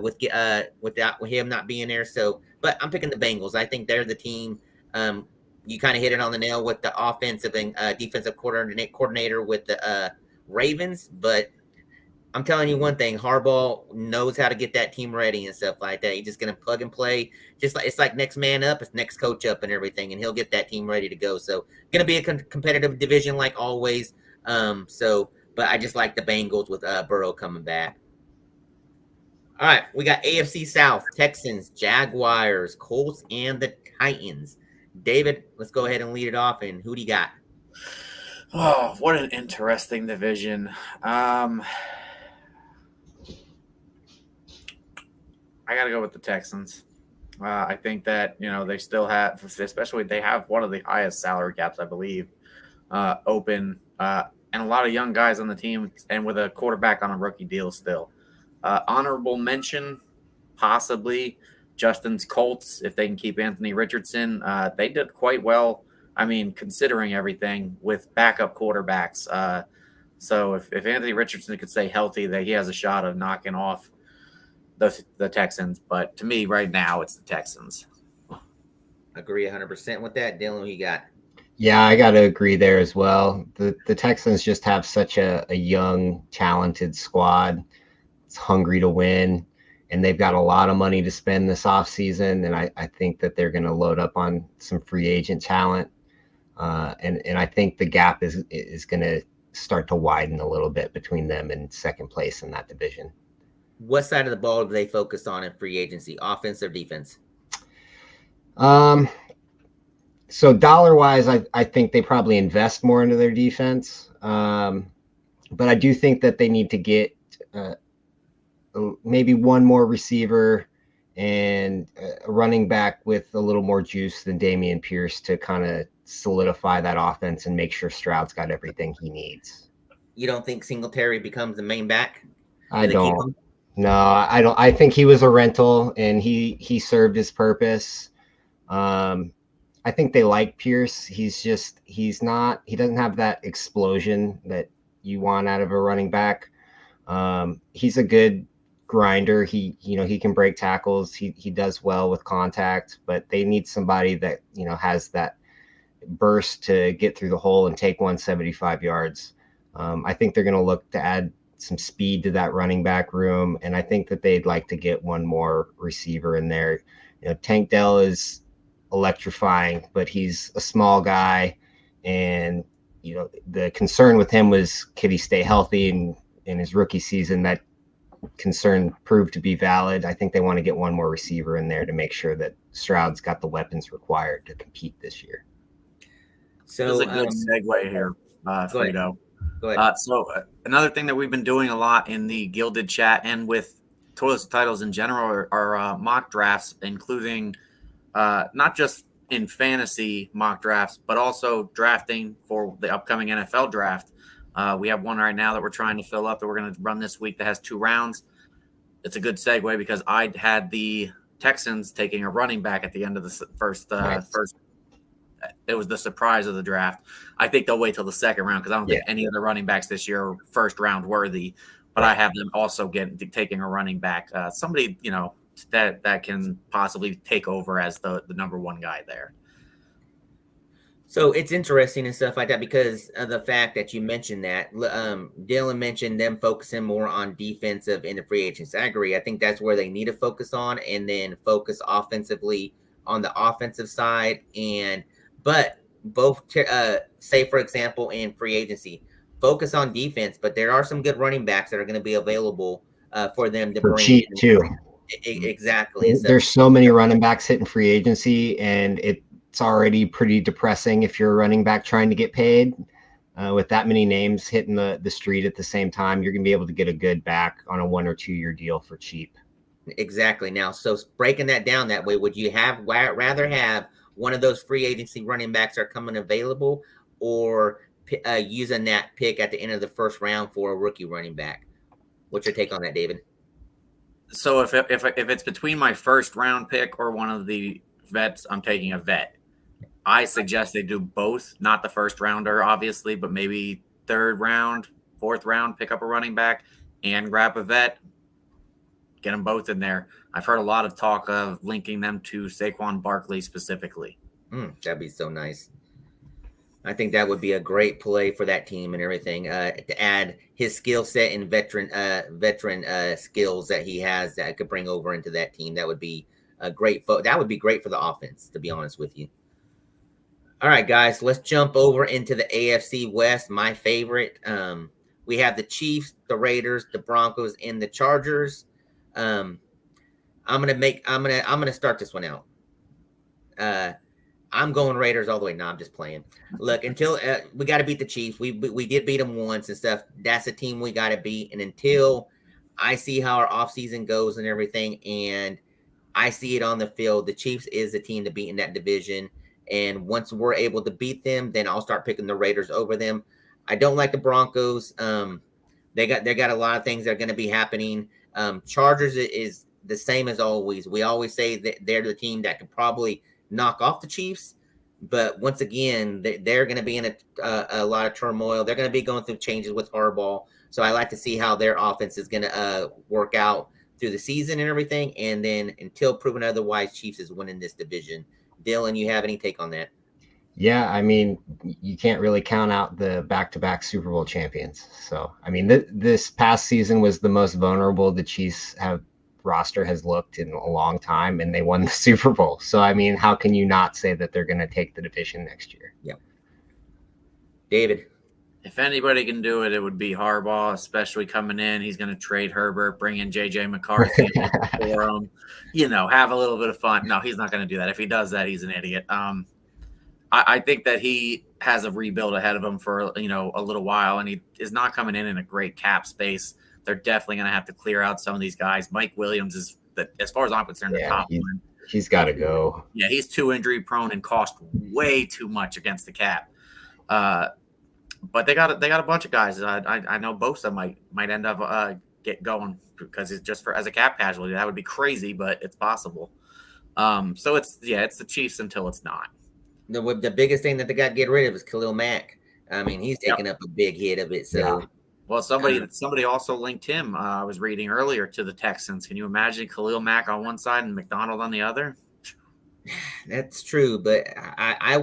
A: with him not being there. So, but I'm picking the Bengals. I think they're the team. You kind of hit it on the nail with the offensive and defensive coordinator with the Ravens. But I'm telling you one thing: Harbaugh knows how to get that team ready and stuff like that. He's just going to plug and play, just like it's like next man up, it's next coach up, and everything, and he'll get that team ready to go. So, going to be a competitive division like always. But I just like the Bengals with Burrow coming back. All right, we got AFC South: Texans, Jaguars, Colts, and the Titans. David, let's go ahead and lead it off. And who do you got?
B: Oh, what an interesting division. I got to go with the Texans. I think that, they still have, especially they have one of the highest salary caps, I believe, open, and a lot of young guys on the team, and with a quarterback on a rookie deal still. Honorable mention, possibly Justin's Colts, if they can keep Anthony Richardson. They did quite well, considering everything, with backup quarterbacks. So if Anthony Richardson could stay healthy, that he has a shot of knocking off the Texans. But to me, right now, it's the Texans.
A: Agree 100% with that. Dylan, what you got?
C: Yeah, I got to agree there as well. The Texans just have such a young, talented squad. It's hungry to win, and they've got a lot of money to spend this offseason, and I think that they're going to load up on some free agent talent. And I think the gap is going to start to widen a little bit between them and second place in that division.
A: What side of the ball do they focus on in free agency, offense or defense?
C: So dollar-wise, I think they probably invest more into their defense. But I do think that they need to get maybe one more receiver and a running back with a little more juice than Dameon Pierce to kind of solidify that offense and make sure Stroud's got everything he needs.
A: You don't think Singletary becomes the main back?
C: I don't. No, I don't. I think he was a rental and he served his purpose. I think they like Pierce. He doesn't have that explosion that you want out of a running back. He's a good grinder. He can break tackles. He does well with contact, but they need somebody that, has that burst to get through the hole and take 175 yards. I think they're going to look to add some speed to that running back room, and I think that they'd like to get one more receiver in there. Tank Dell is electrifying, but he's a small guy, and the concern with him was, could he stay healthy in his rookie season? That concern proved to be valid. I think they want to get one more receiver in there to make sure that Stroud's got the weapons required to compete this year.
B: So this is a good segue here, Frito. Go ahead. Another thing that we've been doing a lot in the Gilded Chat and with Toilets and Titles in general are mock drafts, including not just in fantasy mock drafts, but also drafting for the upcoming NFL draft. We have one right now that we're trying to fill up that we're going to run this week that has 2 rounds. It's a good segue because I had the Texans taking a running back at the end of the first. It was the surprise of the draft. I think they'll wait till the second round because I don't think any of the running backs this year are first round worthy. But I have them also taking a running back, somebody that can possibly take over as the number 1 guy there.
A: So it's interesting and stuff like that because of the fact that you mentioned that. Dylan mentioned them focusing more on defensive in the free agents. I agree. I think that's where they need to focus on, and then focus offensively on the offensive side. But both, say for example, in free agency, focus on defense. But there are some good running backs that are going to be available for them to bring
C: cheap too.
A: Exactly.
C: There's so many running backs hitting free agency, and it's already pretty depressing if you're a running back trying to get paid. With that many names hitting the street at the same time, you're going to be able to get a good back on a 1 or 2 year deal for cheap.
A: Exactly. Now, so breaking that down that way, would you rather have one of those free agency running backs are coming available, or using that pick at the end of the first round for a rookie running back? What's your take on that, David?
B: So if it's between my first round pick or one of the vets, I'm taking a vet. I suggest they do both, not the first rounder, obviously, but maybe 3rd round, 4th round, pick up a running back and grab a vet. Get them both in there. I've heard a lot of talk of linking them to Saquon Barkley specifically.
A: That'd be so nice. I think that would be a great play for that team and everything, to add his skill set and veteran skills that he has that could bring over into that team. That would be a great that would be great for the offense, to be honest with you. All right, guys, let's jump over into the AFC West, my favorite. We have the Chiefs, the Raiders, the Broncos, and the Chargers. I'm gonna start this one out. I'm going Raiders all the way. No, I'm just playing. Look, until we got to beat the Chiefs. We did beat them once and stuff. That's a team we got to beat. And until I see how our offseason goes and everything, and I see it on the field, the Chiefs is the team to beat in that division. And once we're able to beat them, then I'll start picking the Raiders over them. I don't like the Broncos. They got a lot of things that are going to be happening. Chargers is the same as always. We always say that they're the team that could probably knock off the Chiefs, but once again, they're going to be in a lot of turmoil. They're going to be going through changes with Harbaugh. So I like to see how their offense is going to work out through the season and everything. And then until proven otherwise, Chiefs is winning this division. Dylan, you have any take on that?
C: Yeah, I mean, you can't really count out the back-to-back Super Bowl champions. So, I mean, this past season was the most vulnerable the Chiefs roster has looked in a long time, and they won the Super Bowl. So, I mean, how can you not say that they're going to take the division next year?
A: Yeah. David?
B: If anybody can do it, it would be Harbaugh, especially coming in. He's going to trade Herbert, bring in J.J. McCarthy for him, have a little bit of fun. No, he's not going to do that. If he does that, he's an idiot. I think that he has a rebuild ahead of him for, a little while, and he is not coming in a great cap space. They're definitely going to have to clear out some of these guys. Mike Williams is, as far as I'm concerned, the top one.
C: He's got to go.
B: Yeah, he's too injury prone and cost way too much against the cap. But they got a bunch of guys. I know Bosa might end up get going because it's just as a cap casualty. That would be crazy, but it's possible. So it's the Chiefs until it's not.
A: The biggest thing that they got to get rid of is Khalil Mack. I mean, he's taking up a big hit of it. So,
C: yeah.
B: Well, somebody also linked him. I was reading earlier to the Texans. Can you imagine Khalil Mack on one side and McDonald on the other?
A: That's true, but I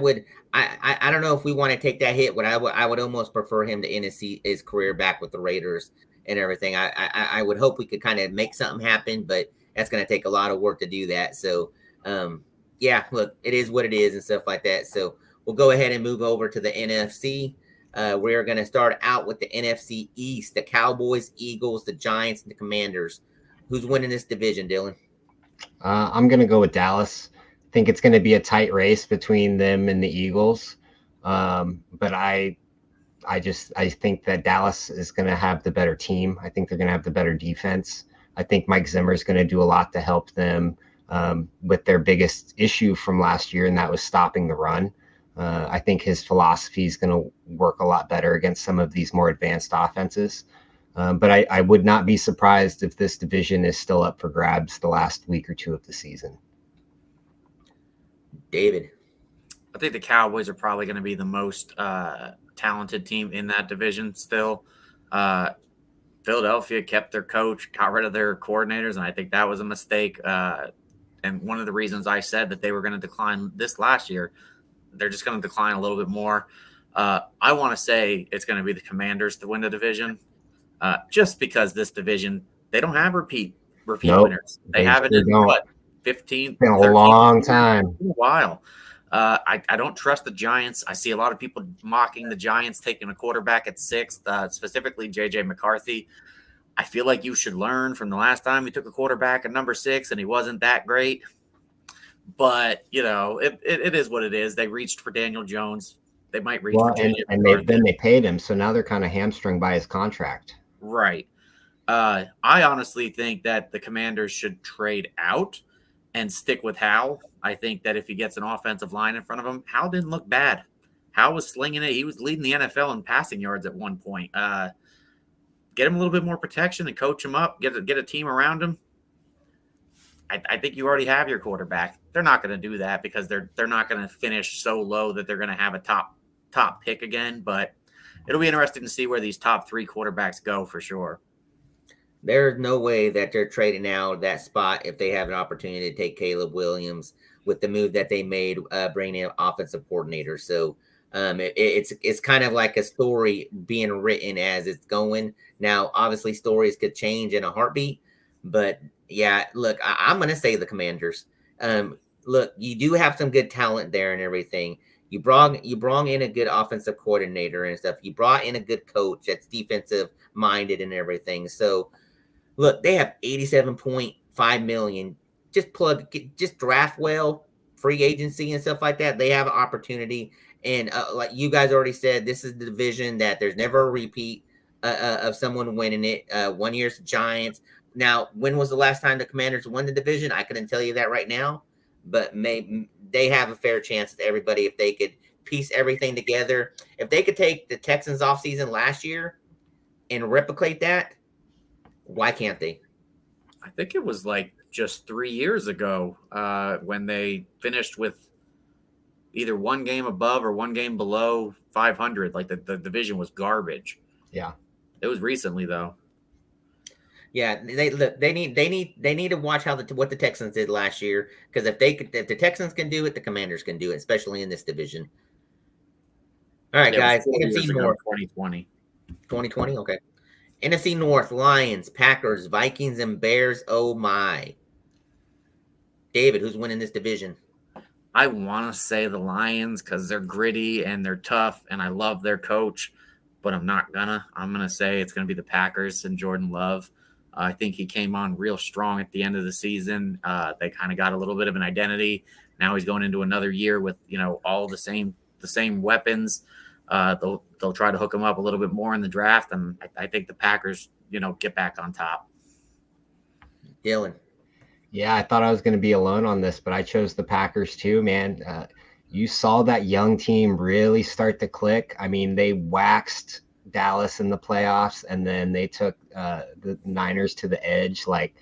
A: don't know if we want to take that hit. But I would almost prefer him to end his career back with the Raiders and everything. I would hope we could kind of make something happen, but that's going to take a lot of work to do that. So, yeah, look, it is what it is and stuff like that. So we'll go ahead and move over to the NFC. We're going to start out with the NFC East: the Cowboys, Eagles, the Giants, and the Commanders. Who's winning this division, Dylan?
C: I'm going to go with Dallas. I think it's going to be a tight race between them and the Eagles. But I think that Dallas is going to have the better team. I think they're going to have the better defense. I think Mike Zimmer is going to do a lot to help them with their biggest issue from last year, and that was stopping the run. I think his philosophy is going to work a lot better against some of these more advanced offenses. But I would not be surprised if this division is still up for grabs the last week or two of the season.
A: David?
B: I think the Cowboys are probably going to be the most talented team in that division still. Philadelphia kept their coach, got rid of their coordinators, and I think that was a mistake. And one of the reasons I said that they were going to decline this last year, they're just going to decline a little bit more. I want to say it's going to be the Commanders to win the division, just because this division, they don't have repeat winners. They haven't in, what, 15,
C: been a long time.
B: A while. I don't trust the Giants. I see a lot of people mocking the Giants taking a quarterback at 6th, specifically J.J. McCarthy. I feel like you should learn from the last time he took a quarterback at number 6 and he wasn't that great. But, you know, it is what it is. They reached for Daniel Jones. They might reach for J.J.
C: McCarthy. Then they paid him, so now they're kind of hamstrung by his contract.
B: Right. I honestly think that the Commanders should trade out and stick with Howell. I think that if he gets an offensive line in front of him, Howell didn't look bad. Howell was slinging it. He was leading the NFL in passing yards at one point. Get him a little bit more protection and coach him up. Get a team around him. I think you already have your quarterback. They're not going to do that because they're not going to finish so low that they're going to have a top pick again. But it'll be interesting to see where these top 3 quarterbacks go for sure.
A: There's no way that they're trading out that spot if they have an opportunity to take Caleb Williams with the move that they made, bringing in offensive coordinator. So it's kind of like a story being written as it's going. Now, obviously, stories could change in a heartbeat, but yeah, look, I'm going to say the Commanders. Look, you do have some good talent there and everything. You brought in a good offensive coordinator and stuff. You brought in a good coach that's defensive minded and everything. So, look, they have $87.5 million. Just draft well, free agency and stuff like that. They have an opportunity. And like you guys already said, this is the division that there's never a repeat of someone winning it. 1 year's the Giants. Now, when was the last time the Commanders won the division? I couldn't tell you that right now. But maybe they have a fair chance with everybody if they could piece everything together. If they could take the Texans offseason last year and replicate that, why can't they?
B: I think it was like just 3 years ago when they finished with either one game above or one game below 500. Like the division was garbage.
C: Yeah,
B: it was recently though.
A: Yeah, they need to watch what the Texans did last year, because if the Texans can do it, the Commanders can do it, especially in this division. All right, guys. NFC North 2020. Okay. NFC North: Lions, Packers, Vikings, and Bears. Oh my. David, who's winning this division?
B: I want to say the Lions because they're gritty and they're tough, and I love their coach, but I'm not gonna. I'm gonna say it's gonna be the Packers and Jordan Love. I think he came on real strong at the end of the season. They kind of got a little bit of an identity. Now he's going into another year with, all the same weapons. They'll try to hook him up a little bit more in the draft, and I think the Packers, get back on top.
A: Dylan.
C: Yeah, I thought I was going to be alone on this, but I chose the Packers too, man. You saw that young team really start to click. I mean, they waxed Dallas in the playoffs, and then they took the Niners to the edge. Like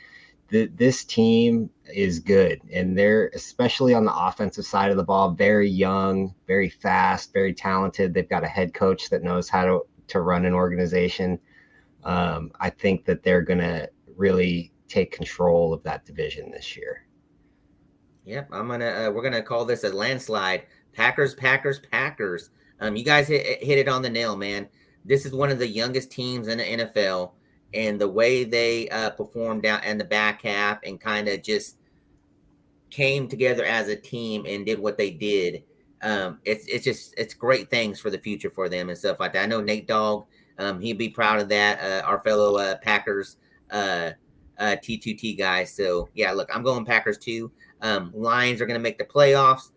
C: this team is good, and they're, especially on the offensive side of the ball, very young, very fast, very talented. They've got a head coach that knows how to run an organization. I think that they're going to really take control of that division this year.
A: Yep, we're gonna call this a landslide. Packers, Packers, Packers. You guys hit it on the nail, man. This is one of the youngest teams in the NFL, and the way they performed out in the back half and kind of just came together as a team and did what they did. It's great things for the future for them and stuff like that. I know Nate Dogg, he'd be proud of that. Our fellow Packers T2T guys. So yeah, look, I'm going Packers too. Lions are going to make the playoffs.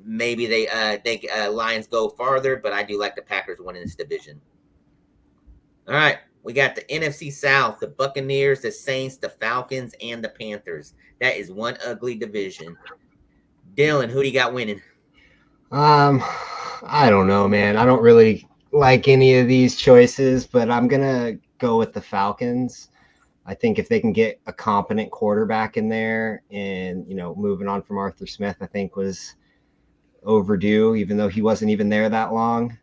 A: Maybe they Lions go farther, but I do like the Packers winning this division. All right, we got the NFC South, the Buccaneers, the Saints, the Falcons, and the Panthers. That is one ugly division. Dylan, who do you got winning?
C: I don't know, man. I don't really like any of these choices, but I'm gonna go with the Falcons. I think if they can get a competent quarterback in there, and moving on from Arthur Smith, I think was overdue, even though he wasn't even there that long.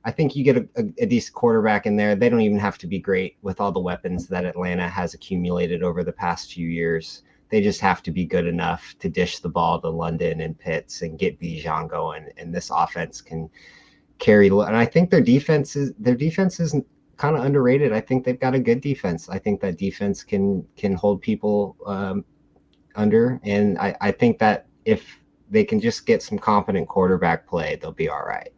C: I think you get a decent quarterback in there. They don't even have to be great with all the weapons that Atlanta has accumulated over the past few years. They just have to be good enough to dish the ball to London and Pitts and get Bijan going. And this offense can carry. And I think their defense is kind of underrated. I think they've got a good defense. I think that defense can hold people under. And I think that if they can just get some competent quarterback play, they'll be all right.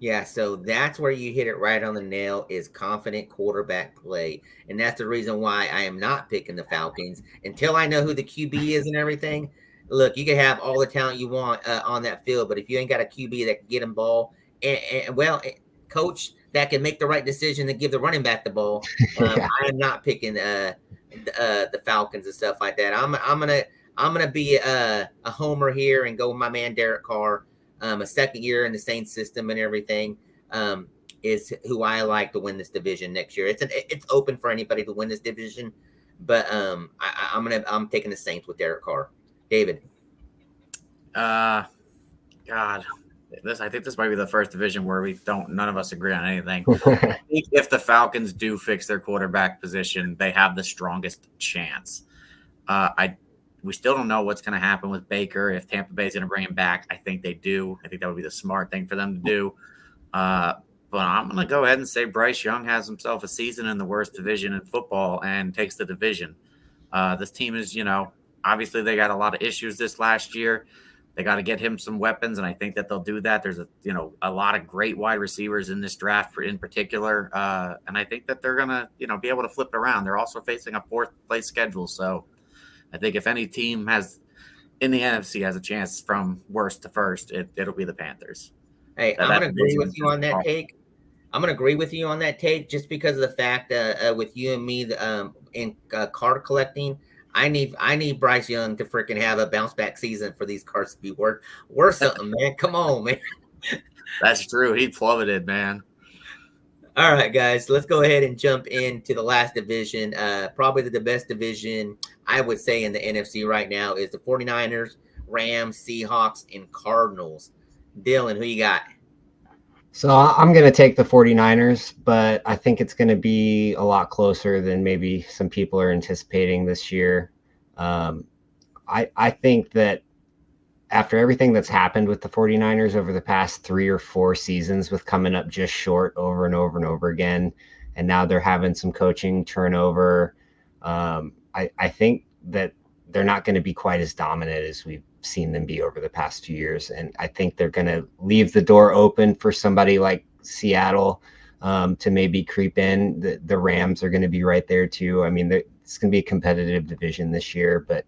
A: Yeah, so that's where you hit it right on the nail, is confident quarterback play. And that's the reason why I am not picking the Falcons until I know who the QB is and everything. Look, you can have all the talent you want on that field, but if you ain't got a QB that can get him ball, and coach that can make the right decision to give the running back the ball,
C: Yeah.
A: I am not picking the Falcons and stuff like that. I'm gonna be a homer here and go with my man Derek Carr. A second year in the same system and everything, is who I like to win this division next year. It's open for anybody to win this division, but I'm taking the Saints with Derek Carr. David.
B: God, I think this might be the first division where none of us agree on anything. I think if the Falcons do fix their quarterback position, they have the strongest chance. We still don't know what's going to happen with Baker. If Tampa Bay is going to bring him back, I think they do. I think that would be the smart thing for them to do. But I'm going to go ahead and say Bryce Young has himself a season in the worst division in football and takes the division. This team is, obviously they got a lot of issues this last year. They got to get him some weapons, and I think that they'll do that. There's a lot of great wide receivers in this draft in particular, and I think that they're going to, be able to flip it around. They're also facing a fourth place schedule, so I think if any team in the NFC has a chance from worst to first, it'll be the Panthers.
A: Hey, I'm going to agree with you on that take. I'm going to agree with you on that take just because of the fact with you and me in card collecting, I need Bryce Young to freaking have a bounce back season for these cards to be worth something, man. Come on, man.
B: That's true. He plummeted, man.
A: All right, guys, let's go ahead and jump into the last division. Probably the best division, I would say, in the NFC right now is the 49ers, Rams, Seahawks, and Cardinals. Dylan, who you got?
C: So I'm going to take the 49ers, but I think it's going to be a lot closer than maybe some people are anticipating this year. I think that after everything that's happened with the 49ers over the past 3 or 4 seasons, with coming up just short over and over and over again, and now they're having some coaching turnover, I think that they're not going to be quite as dominant as we've seen them be over the past few years. And I think they're going to leave the door open for somebody like Seattle to maybe creep in. The Rams are going to be right there too. I mean, it's going to be a competitive division this year, but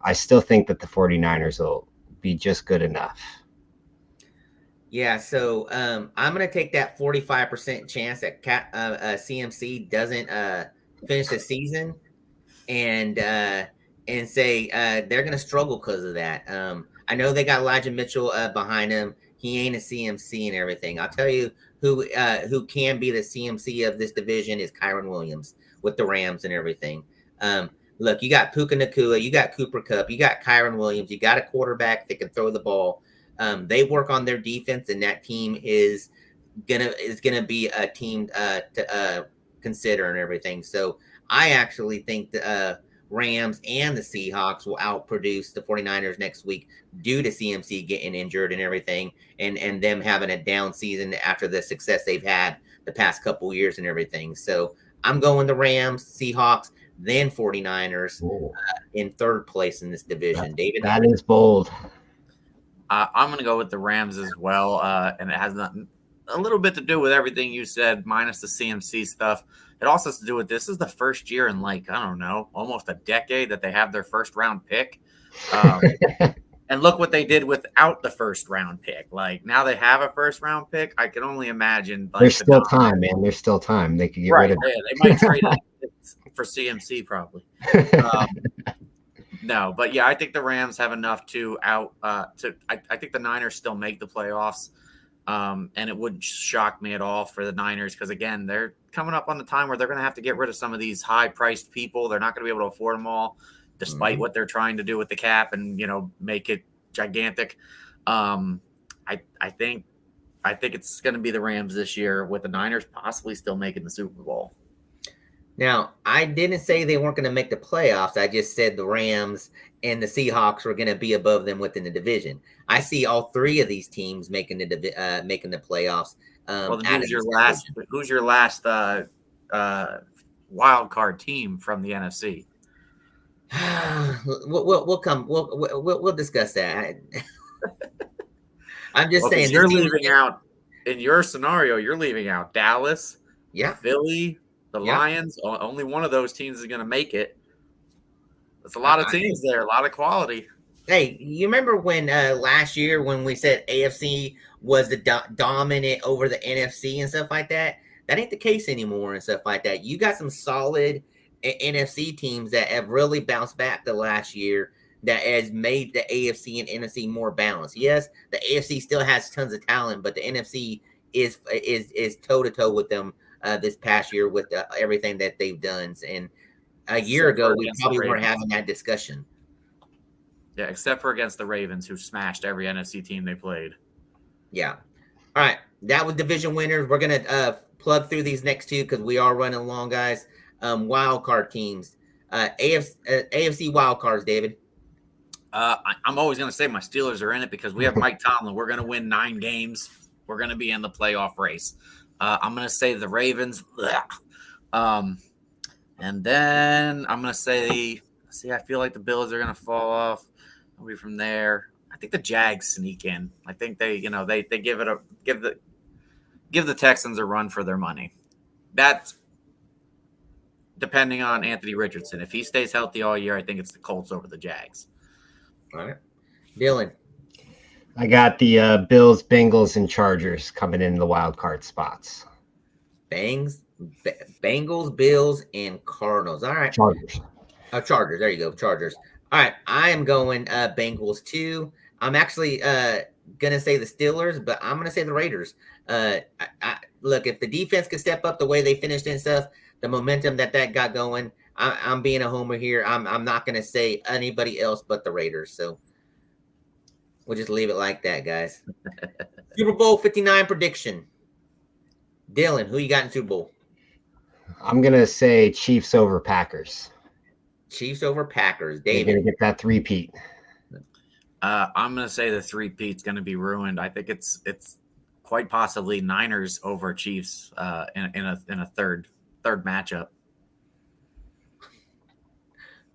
C: I still think that the 49ers will be just good enough.
A: Yeah, so I'm going to take that 45% chance that CMC doesn't finish the season and say they're going to struggle because of that. I know they got Elijah Mitchell behind him. He ain't a CMC and everything. I'll tell you who can be the CMC of this division is Kyron Williams with the Rams and everything. Look, you got Puka Nacua, you got Cooper Kupp, you got Kyron Williams, you got a quarterback that can throw the ball. They work on their defense, and that team is gonna be a team to consider and everything. So I actually think that Rams and the Seahawks will outproduce the 49ers next week due to CMC getting injured and everything, and them having a down season after the success they've had the past couple years and everything. So I'm going the Rams, Seahawks, then 49ers in third place in this division. David?
C: That is bold.
B: I'm going to go with the Rams as well, and it has a little bit to do with everything you said, minus the CMC stuff. It also has to do with this is the first year in like, I don't know, almost a decade that they have their first round pick. And look what they did without the first round pick. Like now they have a first round pick. I can only imagine. Like,
C: there's still time, man. There's still time. They could get rid of it.
B: Yeah, they might trade it for CMC probably. No, but yeah, I think the Rams have enough to I think the Niners still make the playoffs. And it wouldn't shock me at all for the Niners because, again, they're coming up on the time where they're going to have to get rid of some of these high-priced people. They're not going to be able to afford them all, despite what they're trying to do with the cap and, make it gigantic. I think it's going to be the Rams this year with the Niners possibly still making the Super Bowl.
A: Now, I didn't say they weren't going to make the playoffs. I just said the Rams and the Seahawks were going to be above them within the division. I see all three of these teams making the playoffs.
B: Who's your last wild card team from the NFC?
A: We'll discuss that. I'm just saying
B: you're leaving out in your scenario. You're leaving out Dallas, Philly. The Lions, only one of those teams is going to make it. There's a lot of teams there, a lot of quality.
A: Hey, you remember when last year when we said AFC was the dominant over the NFC and stuff like that? That ain't the case anymore and stuff like that. You got some solid NFC teams that have really bounced back the last year that has made the AFC and NFC more balanced. Yes, the AFC still has tons of talent, but the NFC is toe-to-toe with them this past year with everything that they've done. And a year ago, we probably weren't having that discussion.
B: Yeah, except for against the Ravens, who smashed every NFC team they played.
A: Yeah. All right. That was division winners. We're going to plug through these next two because we are running along, guys. Wild card teams. AFC wild cards, David.
B: I'm always going to say my Steelers are in it because we have Mike Tomlin. We're going to win 9 games. We're going to be in the playoff race. I'm going to say the Ravens. And then I'm going to say, I feel like the Bills are going to fall off. Maybe from there. I think the Jags sneak in. I think they give the Texans a run for their money. That's depending on Anthony Richardson. If he stays healthy all year, I think it's the Colts over the Jags.
A: All right. Dylan.
C: I got the Bills, Bengals, and Chargers coming in the wild card spots.
A: Bengals, Bills, and Cardinals. All right.
C: Chargers.
A: Chargers. There you go. Chargers. All right. I am going Bengals too. I'm actually going to say the Steelers, but I'm going to say the Raiders. Look, if the defense could step up the way they finished and stuff, the momentum that got going, I'm being a homer here. I'm not going to say anybody else but the Raiders. So we'll just leave it like that, guys. Super Bowl 59 prediction. Dylan, who you got in Super Bowl?
C: I'm going to say Chiefs over Packers.
A: Chiefs over Packers. David.
C: They're going to get that three-peat.
B: I'm going to say the three-peat's going to be ruined. I think it's quite possibly Niners over Chiefs in a third matchup.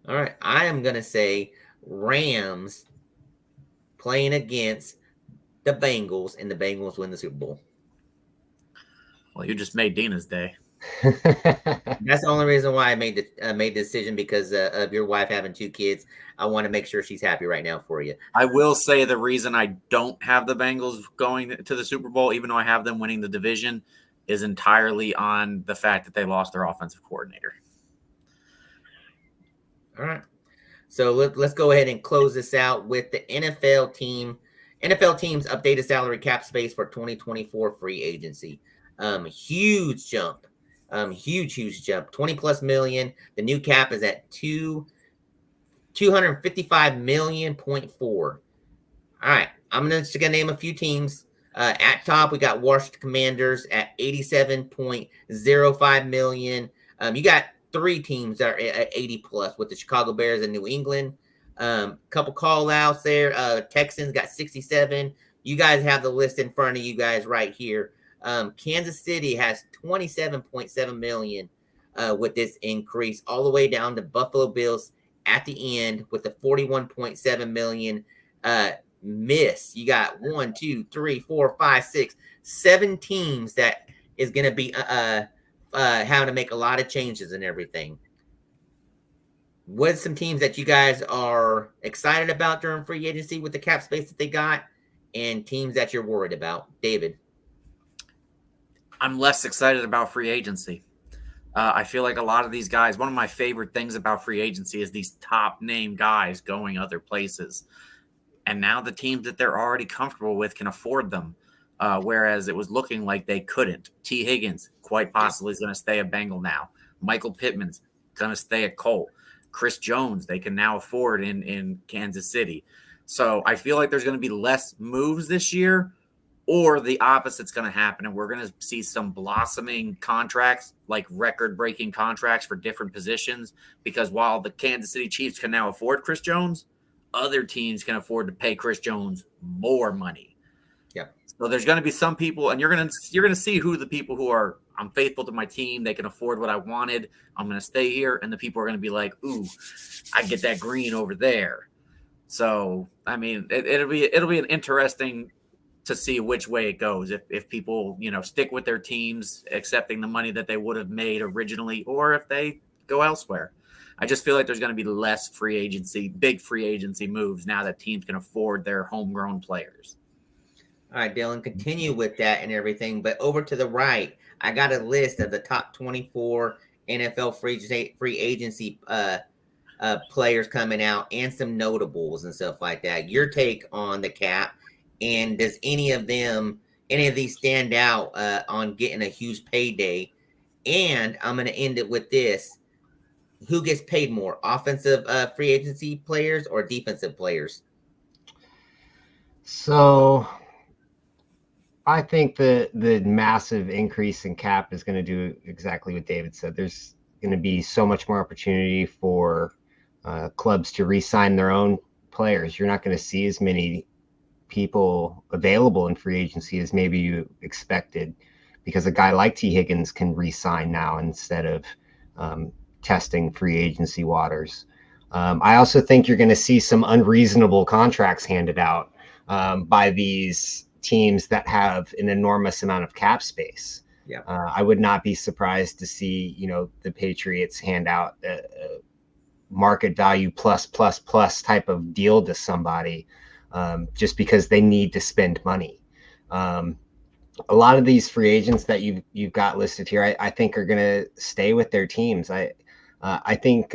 A: All right. I am going to say Rams playing against the Bengals, and the Bengals win the Super Bowl.
B: Well, you just made Dina's day.
A: That's the only reason why I made the decision, because of your wife having 2 kids. I want to make sure she's happy right now for you.
B: I will say the reason I don't have the Bengals going to the Super Bowl, even though I have them winning the division, is entirely on the fact that they lost their offensive coordinator.
A: All right. So let's go ahead and close this out with the NFL team. NFL teams updated salary cap space for 2024 free agency. Huge jump. Huge jump. 20+ million. The new cap is at 255 million.4. All right. I'm just gonna name a few teams. At top, we got Washington Commanders at 87.05 million. You got 3 teams that are at 80 plus with the Chicago Bears and New England. Couple call outs there. Texans got 67. You guys have the list in front of you guys right here. Kansas City has 27.7 million with this increase, all the way down to Buffalo Bills at the end with the 41.7 million miss. You got 1, 2, 3, 4, 5, 6, 7 teams that is going to be having to make a lot of changes and everything. What are some teams that you guys are excited about during free agency with the cap space that they got, and teams that you're worried about? David.
B: I'm less excited about free agency. I feel like a lot of these guys, one of my favorite things about free agency is these top name guys going other places. And now the teams that they're already comfortable with can afford them. Whereas it was looking like they couldn't. T. Higgins quite possibly is going to stay a Bengal now. Michael Pittman's going to stay a Colt. Chris Jones, they can now afford in Kansas City. So I feel like there's going to be less moves this year, or the opposite's going to happen. And we're going to see some blossoming contracts, like record-breaking contracts for different positions. Because while the Kansas City Chiefs can now afford Chris Jones, other teams can afford to pay Chris Jones more money.
A: Yeah.
B: So there's going to be some people, and you're going to see who the people who are, I'm faithful to my team, they can afford what I wanted, I'm going to stay here, and the people are going to be like, ooh, I get that green over there. So I mean, it'll be an interesting to see which way it goes. If people stick with their teams, accepting the money that they would have made originally, or if they go elsewhere. I just feel like there's going to be less big free agency moves now that teams can afford their homegrown players.
A: All right, Dylan, continue with that and everything. But over to the right, I got a list of the top 24 NFL free agency players coming out and some notables and stuff like that. Your take on the cap, and does any of these stand out on getting a huge payday? And I'm going to end it with this. Who gets paid more, offensive free agency players or defensive players?
C: So I think the massive increase in cap is going to do exactly what David said. There's going to be so much more opportunity for clubs to re-sign their own players. You're not going to see as many people available in free agency as maybe you expected, because a guy like T. Higgins can re-sign now instead of testing free agency waters. I also think you're going to see some unreasonable contracts handed out by these teams that have an enormous amount of cap space.
A: Yeah,
C: I would not be surprised to see, the Patriots hand out a market value plus type of deal to somebody just because they need to spend money. A lot of these free agents that you've got listed here, I think are going to stay with their teams. I think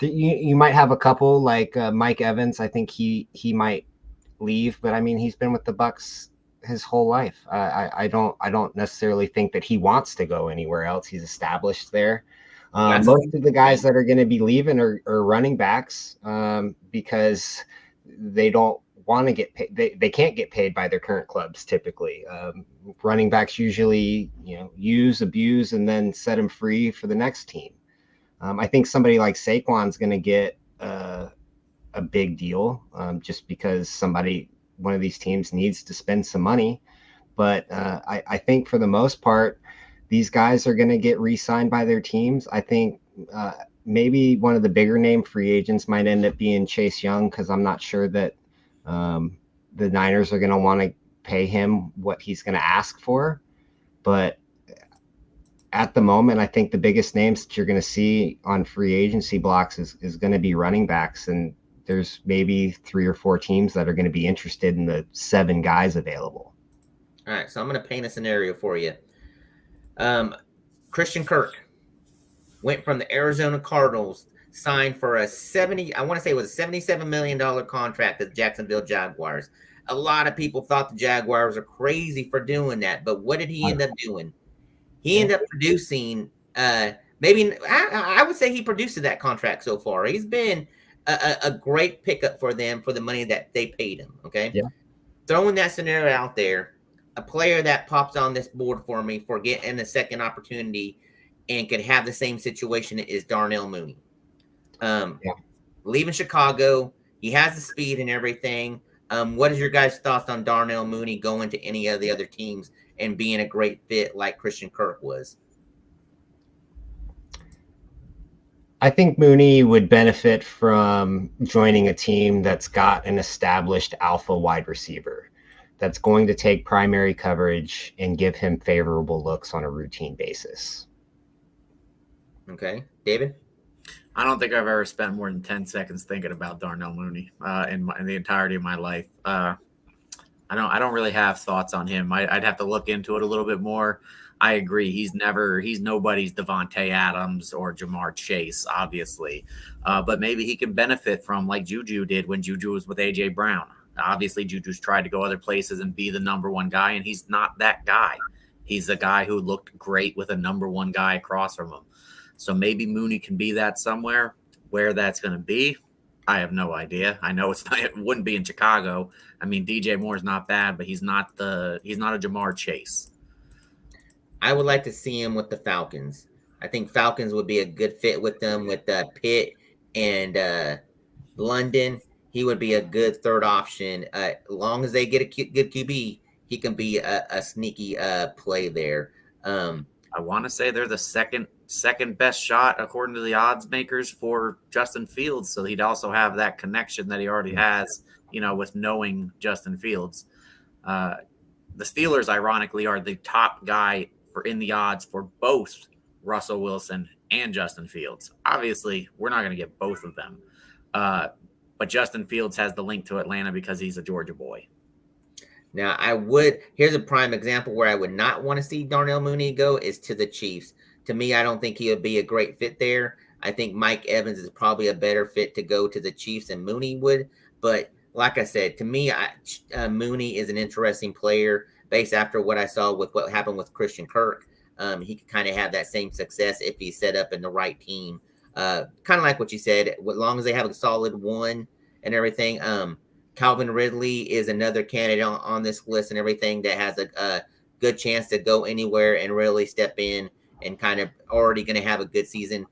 C: you might have a couple like Mike Evans. I think he might leave, but I mean, he's been with the Bucs his whole life. I don't necessarily think that he wants to go anywhere else. He's established there. Most of the guys that are going to be leaving are running backs because they don't want to get paid. They can't get paid by their current clubs typically. Running backs usually use, abuse, and then set them free for the next team. I think somebody like Saquon's going to get a big deal just because one of these teams needs to spend some money. But I think for the most part, these guys are going to get re-signed by their teams. I think maybe one of the bigger name free agents might end up being Chase Young, because I'm not sure that the Niners are going to want to pay him what he's going to ask for. But at the moment, I think the biggest names that you're going to see on free agency blocks is going to be running backs. And there's maybe 3 or 4 teams that are going to be interested in the 7 guys available.
A: All right, so I'm going to paint a scenario for you. Christian Kirk went from the Arizona Cardinals, signed for a $77 million contract with the Jacksonville Jaguars. A lot of people thought the Jaguars are crazy for doing that, but what did he end up doing? He ended up producing, I would say he produced that contract so far. He's been a great pickup for them for the money that they paid him. Okay.
C: Yeah.
A: Throwing that scenario out there, a player that pops on this board for me for getting a second opportunity and could have the same situation as Darnell Mooney.
C: Yeah.
A: Leaving Chicago, he has the speed and everything. What is your guys' thoughts on Darnell Mooney going to any of the other teams and being a great fit like Christian Kirk was?
C: I think Mooney would benefit from joining a team that's got an established alpha wide receiver that's going to take primary coverage and give him favorable looks on a routine basis.
A: Okay, David?
B: I don't think I've ever spent more than 10 seconds thinking about Darnell Mooney in the entirety of my life. I don't really have thoughts on him. I'd have to look into it a little bit more. I agree. He's nobody's Devontae Adams or Jamar Chase, obviously. But maybe he can benefit from like Juju did when Juju was with A.J. Brown. Obviously, Juju's tried to go other places and be the number one guy, and he's not that guy. He's the guy who looked great with a number one guy across from him. So maybe Mooney can be that somewhere. Where that's going to be, I have no idea. I know it wouldn't be in Chicago. I mean, DJ Moore's not bad, but he's not a Jamar Chase.
A: I would like to see him with the Falcons. I think Falcons would be a good fit with them with Pitt and London. He would be a good third option. As long as they get a good QB, he can be a sneaky play there.
B: I want to say they're the second best shot according to the odds makers for Justin Fields. So he'd also have that connection that he already has, with knowing Justin Fields. The Steelers, ironically, are the top guy in the odds for both Russell Wilson and Justin Fields. Obviously, we're not going to get both of them. But Justin Fields has the link to Atlanta because he's a Georgia boy.
A: Now, here's a prime example where I would not want to see Darnell Mooney go is to the Chiefs. To me, I don't think he would be a great fit there. I think Mike Evans is probably a better fit to go to the Chiefs than Mooney would. But like I said, to me, Mooney is an interesting player based after what I saw with what happened with Christian Kirk. He could kind of have that same success if he's set up in the right team. Kind of like what you said, as long as they have a solid one and everything. Calvin Ridley is another candidate on this list and everything that has a good chance to go anywhere and really step in and kind of already going to have a good season.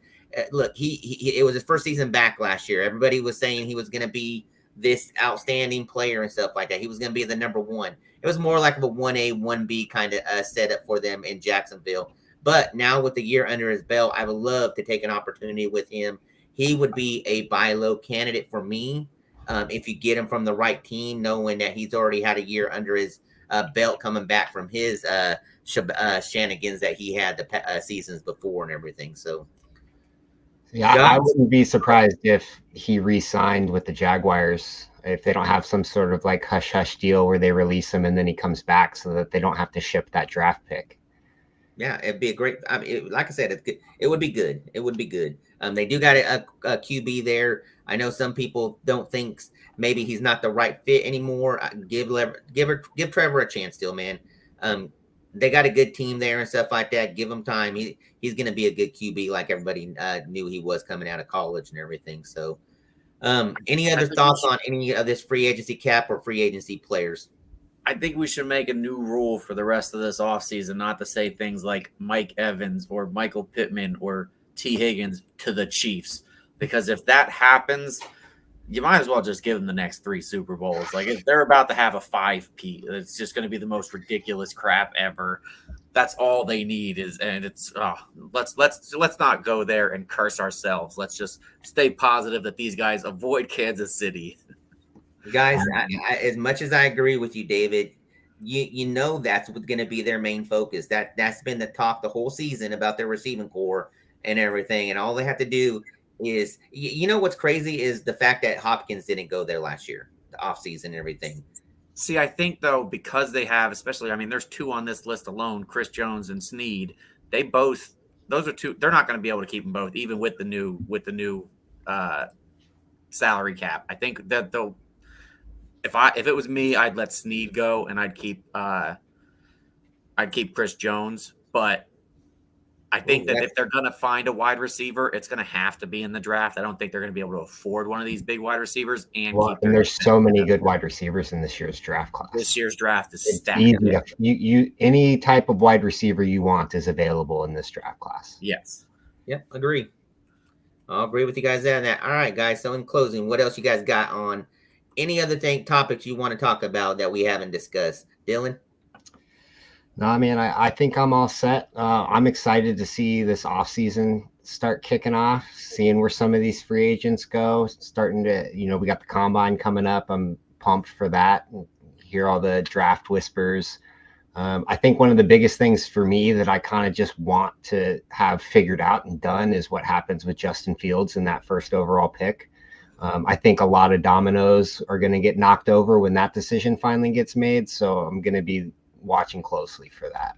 A: Look, it was his first season back last year. Everybody was saying he was going to be this outstanding player and stuff like that. He was going to be the number one. It was more like a 1A, 1B kind of setup for them in Jacksonville. But now with the year under his belt, I would love to take an opportunity with him. He would be a buy low candidate for me. If you get him from the right team, knowing that he's already had a year under his belt coming back from his shenanigans that he had the seasons before and everything. So,
C: yeah, I wouldn't be surprised if he re-signed with the Jaguars if they don't have some sort of like hush-hush deal where they release him and then he comes back so that they don't have to ship that draft pick.
A: Yeah, it'd be a great. I mean, like I said, it would be good. It would be good. They do got a QB there. I know some people don't think maybe he's not the right fit anymore. Give Trevor a chance still, man. They got a good team there and stuff like that. Give him time. He's going to be a good QB like everybody knew he was coming out of college and everything. So, any other thoughts on any of this free agency cap or free agency players?
B: I think we should make a new rule for the rest of this offseason, not to say things like Mike Evans or Michael Pittman or T. Higgins to the Chiefs. Because if that happens, you might as well just give them the next 3 Super Bowls. Like if they're about to have a 5-peat, it's just going to be the most ridiculous crap ever. That's all they need let's not go there and curse ourselves. Let's just stay positive that these guys avoid Kansas City.
A: Guys, as much as I agree with you, David, you know that's what's going to be their main focus. That's been the talk the whole season about their receiving core and everything. And all they have to do is, you know what's crazy is the fact that Hopkins didn't go there last year, the offseason and everything.
B: See, I think, though, because they have, especially, I mean, there's 2 on this list alone, Chris Jones and Snead. Those are 2. They're not going to be able to keep them both, even with the new salary cap. I think that they'll. If it was me, I'd let Snead go and I'd keep Chris Jones, but I think that if they're going to find a wide receiver, it's going to have to be in the draft. I don't think they're going to be able to afford one of these big wide receivers and keep.
C: And there's so many good wide receivers in this year's draft class.
B: This year's draft is stacked.
C: Easy to, you any type of wide receiver you want is available in this draft class.
B: Yes.
A: Yep, agree. I'll agree with you guys there on that. All right, guys. So in closing, what else you guys got on any other topics you want to talk about that we haven't discussed? Dylan?
C: No, I mean, I think I'm all set. I'm excited to see this offseason start kicking off, seeing where some of these free agents go, starting to, we got the combine coming up. I'm pumped for that. Hear all the draft whispers. I think one of the biggest things for me that I kind of just want to have figured out and done is what happens with Justin Fields in that first overall pick. I think a lot of dominoes are going to get knocked over when that decision finally gets made. So I'm going to be watching closely for that.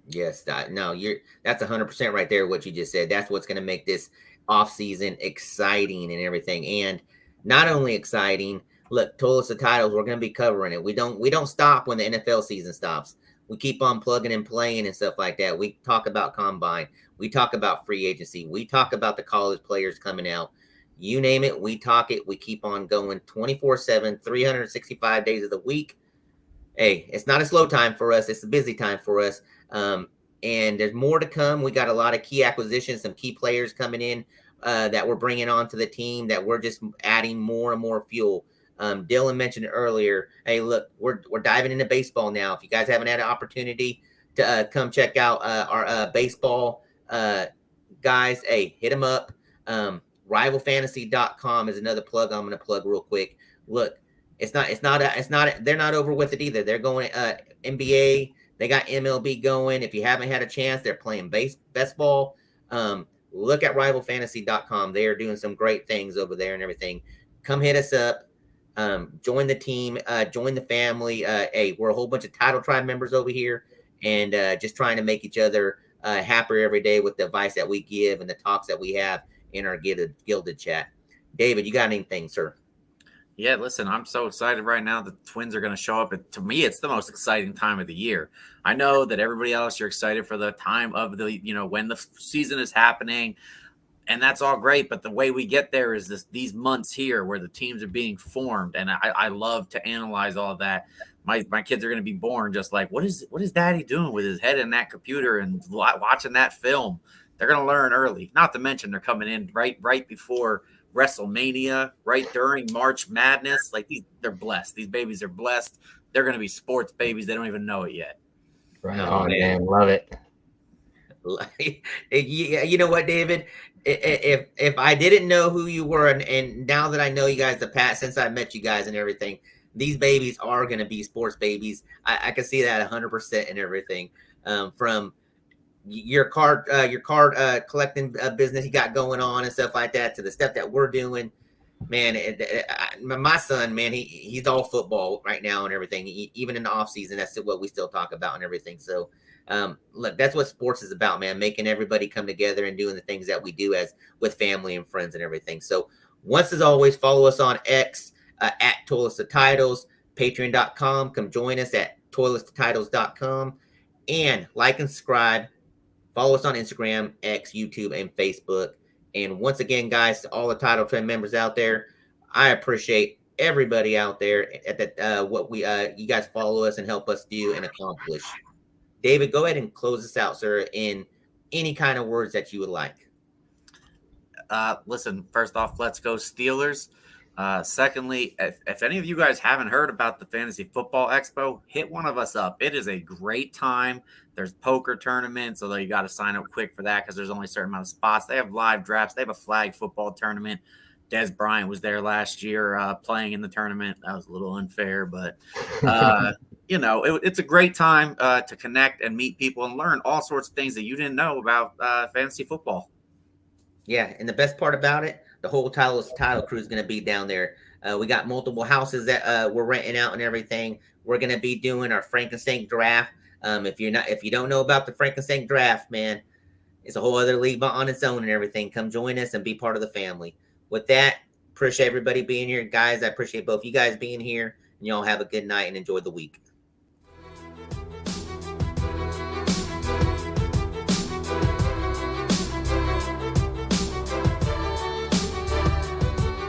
A: Yes, that's 100% right there. What you just said, that's what's going to make this offseason exciting and everything. And not only exciting, look, Toilets of Titles, we're going to be covering it. We don't stop when the NFL season stops. We keep on plugging and playing and stuff like that. We talk about combine. We talk about free agency. We talk about the college players coming out. You name it, we talk it. We keep on going 24/7, 365 days of the week. Hey, it's not a slow time for us. It's a busy time for us. And there's more to come. We got a lot of key acquisitions, some key players coming in that we're bringing onto the team that we're just adding more and more fuel. Dylan mentioned earlier, hey, look, we're diving into baseball now. If you guys haven't had an opportunity to come check out our baseball guys, hey, hit them up. Rivalfantasy.com is another plug I'm going to plug real quick. Look, they're not over with it either. They're going NBA. They got MLB going. If you haven't had a chance, they're playing baseball. Look at rivalfantasy.com. They are doing some great things over there and everything. Come hit us up. Join the team. Join the family. Hey, we're a whole bunch of Title Tribe members over here and just trying to make each other happier every day with the advice that we give and the talks that we have in our gilded chat. David, you got anything, sir?
B: Yeah, listen, I'm so excited right now. The Twins are going to show up. To me, it's the most exciting time of the year. I know that everybody else, you're excited for the time of the, when the season is happening, and that's all great. But the way we get there is these months here where the teams are being formed, and I love to analyze all of that. My kids are going to be born just like, what is Daddy doing with his head in that computer and watching that film? They're going to learn early. Not to mention they're coming in right before WrestleMania, right during March Madness. Like they're blessed. These babies are blessed. They're going to be sports babies. They don't even know it yet.
C: Right on, man. Love it.
A: You know what, David? If I didn't know who you were, and now that I know you guys, since I met you guys and everything, these babies are going to be sports babies. I can see that 100% and everything. From your card collecting business you got going on and stuff like that to the stuff that we're doing, man. My son, man, he's all football right now and everything. Even in the off season, that's what we still talk about and everything. So look, that's what sports is about, man. Making everybody come together and doing the things that we do as with family and friends and everything. So once as always, follow us on X at Toilets to Titles, patreon.com. Come join us at toiletstotitles.com and like and subscribe. Follow us on Instagram, X, YouTube, and Facebook. And once again, guys, to all the Title Trend members out there, I appreciate everybody out there at what you guys follow us and help us do and accomplish. David, go ahead and close us out, sir, in any kind of words that you would like.
B: Listen, first off, let's go Steelers. Secondly, if any of you guys haven't heard about the Fantasy Football Expo, hit one of us up. It is a great time. There's poker tournaments, although you got to sign up quick for that because there's only a certain amount of spots. They have live drafts. They have a flag football tournament. Des Bryant was there last year playing in the tournament. That was a little unfair, but, it's a great time to connect and meet people and learn all sorts of things that you didn't know about fantasy football.
A: Yeah, and the best part about it, the whole title crew is going to be down there. We got multiple houses that we're renting out and everything. We're going to be doing our Frankenstein draft. If you don't know about the Frankenstein draft, man, it's a whole other league on its own and everything. Come join us and be part of the family. With that, appreciate everybody being here. Guys, I appreciate both you guys being here. And y'all have a good night and enjoy the week.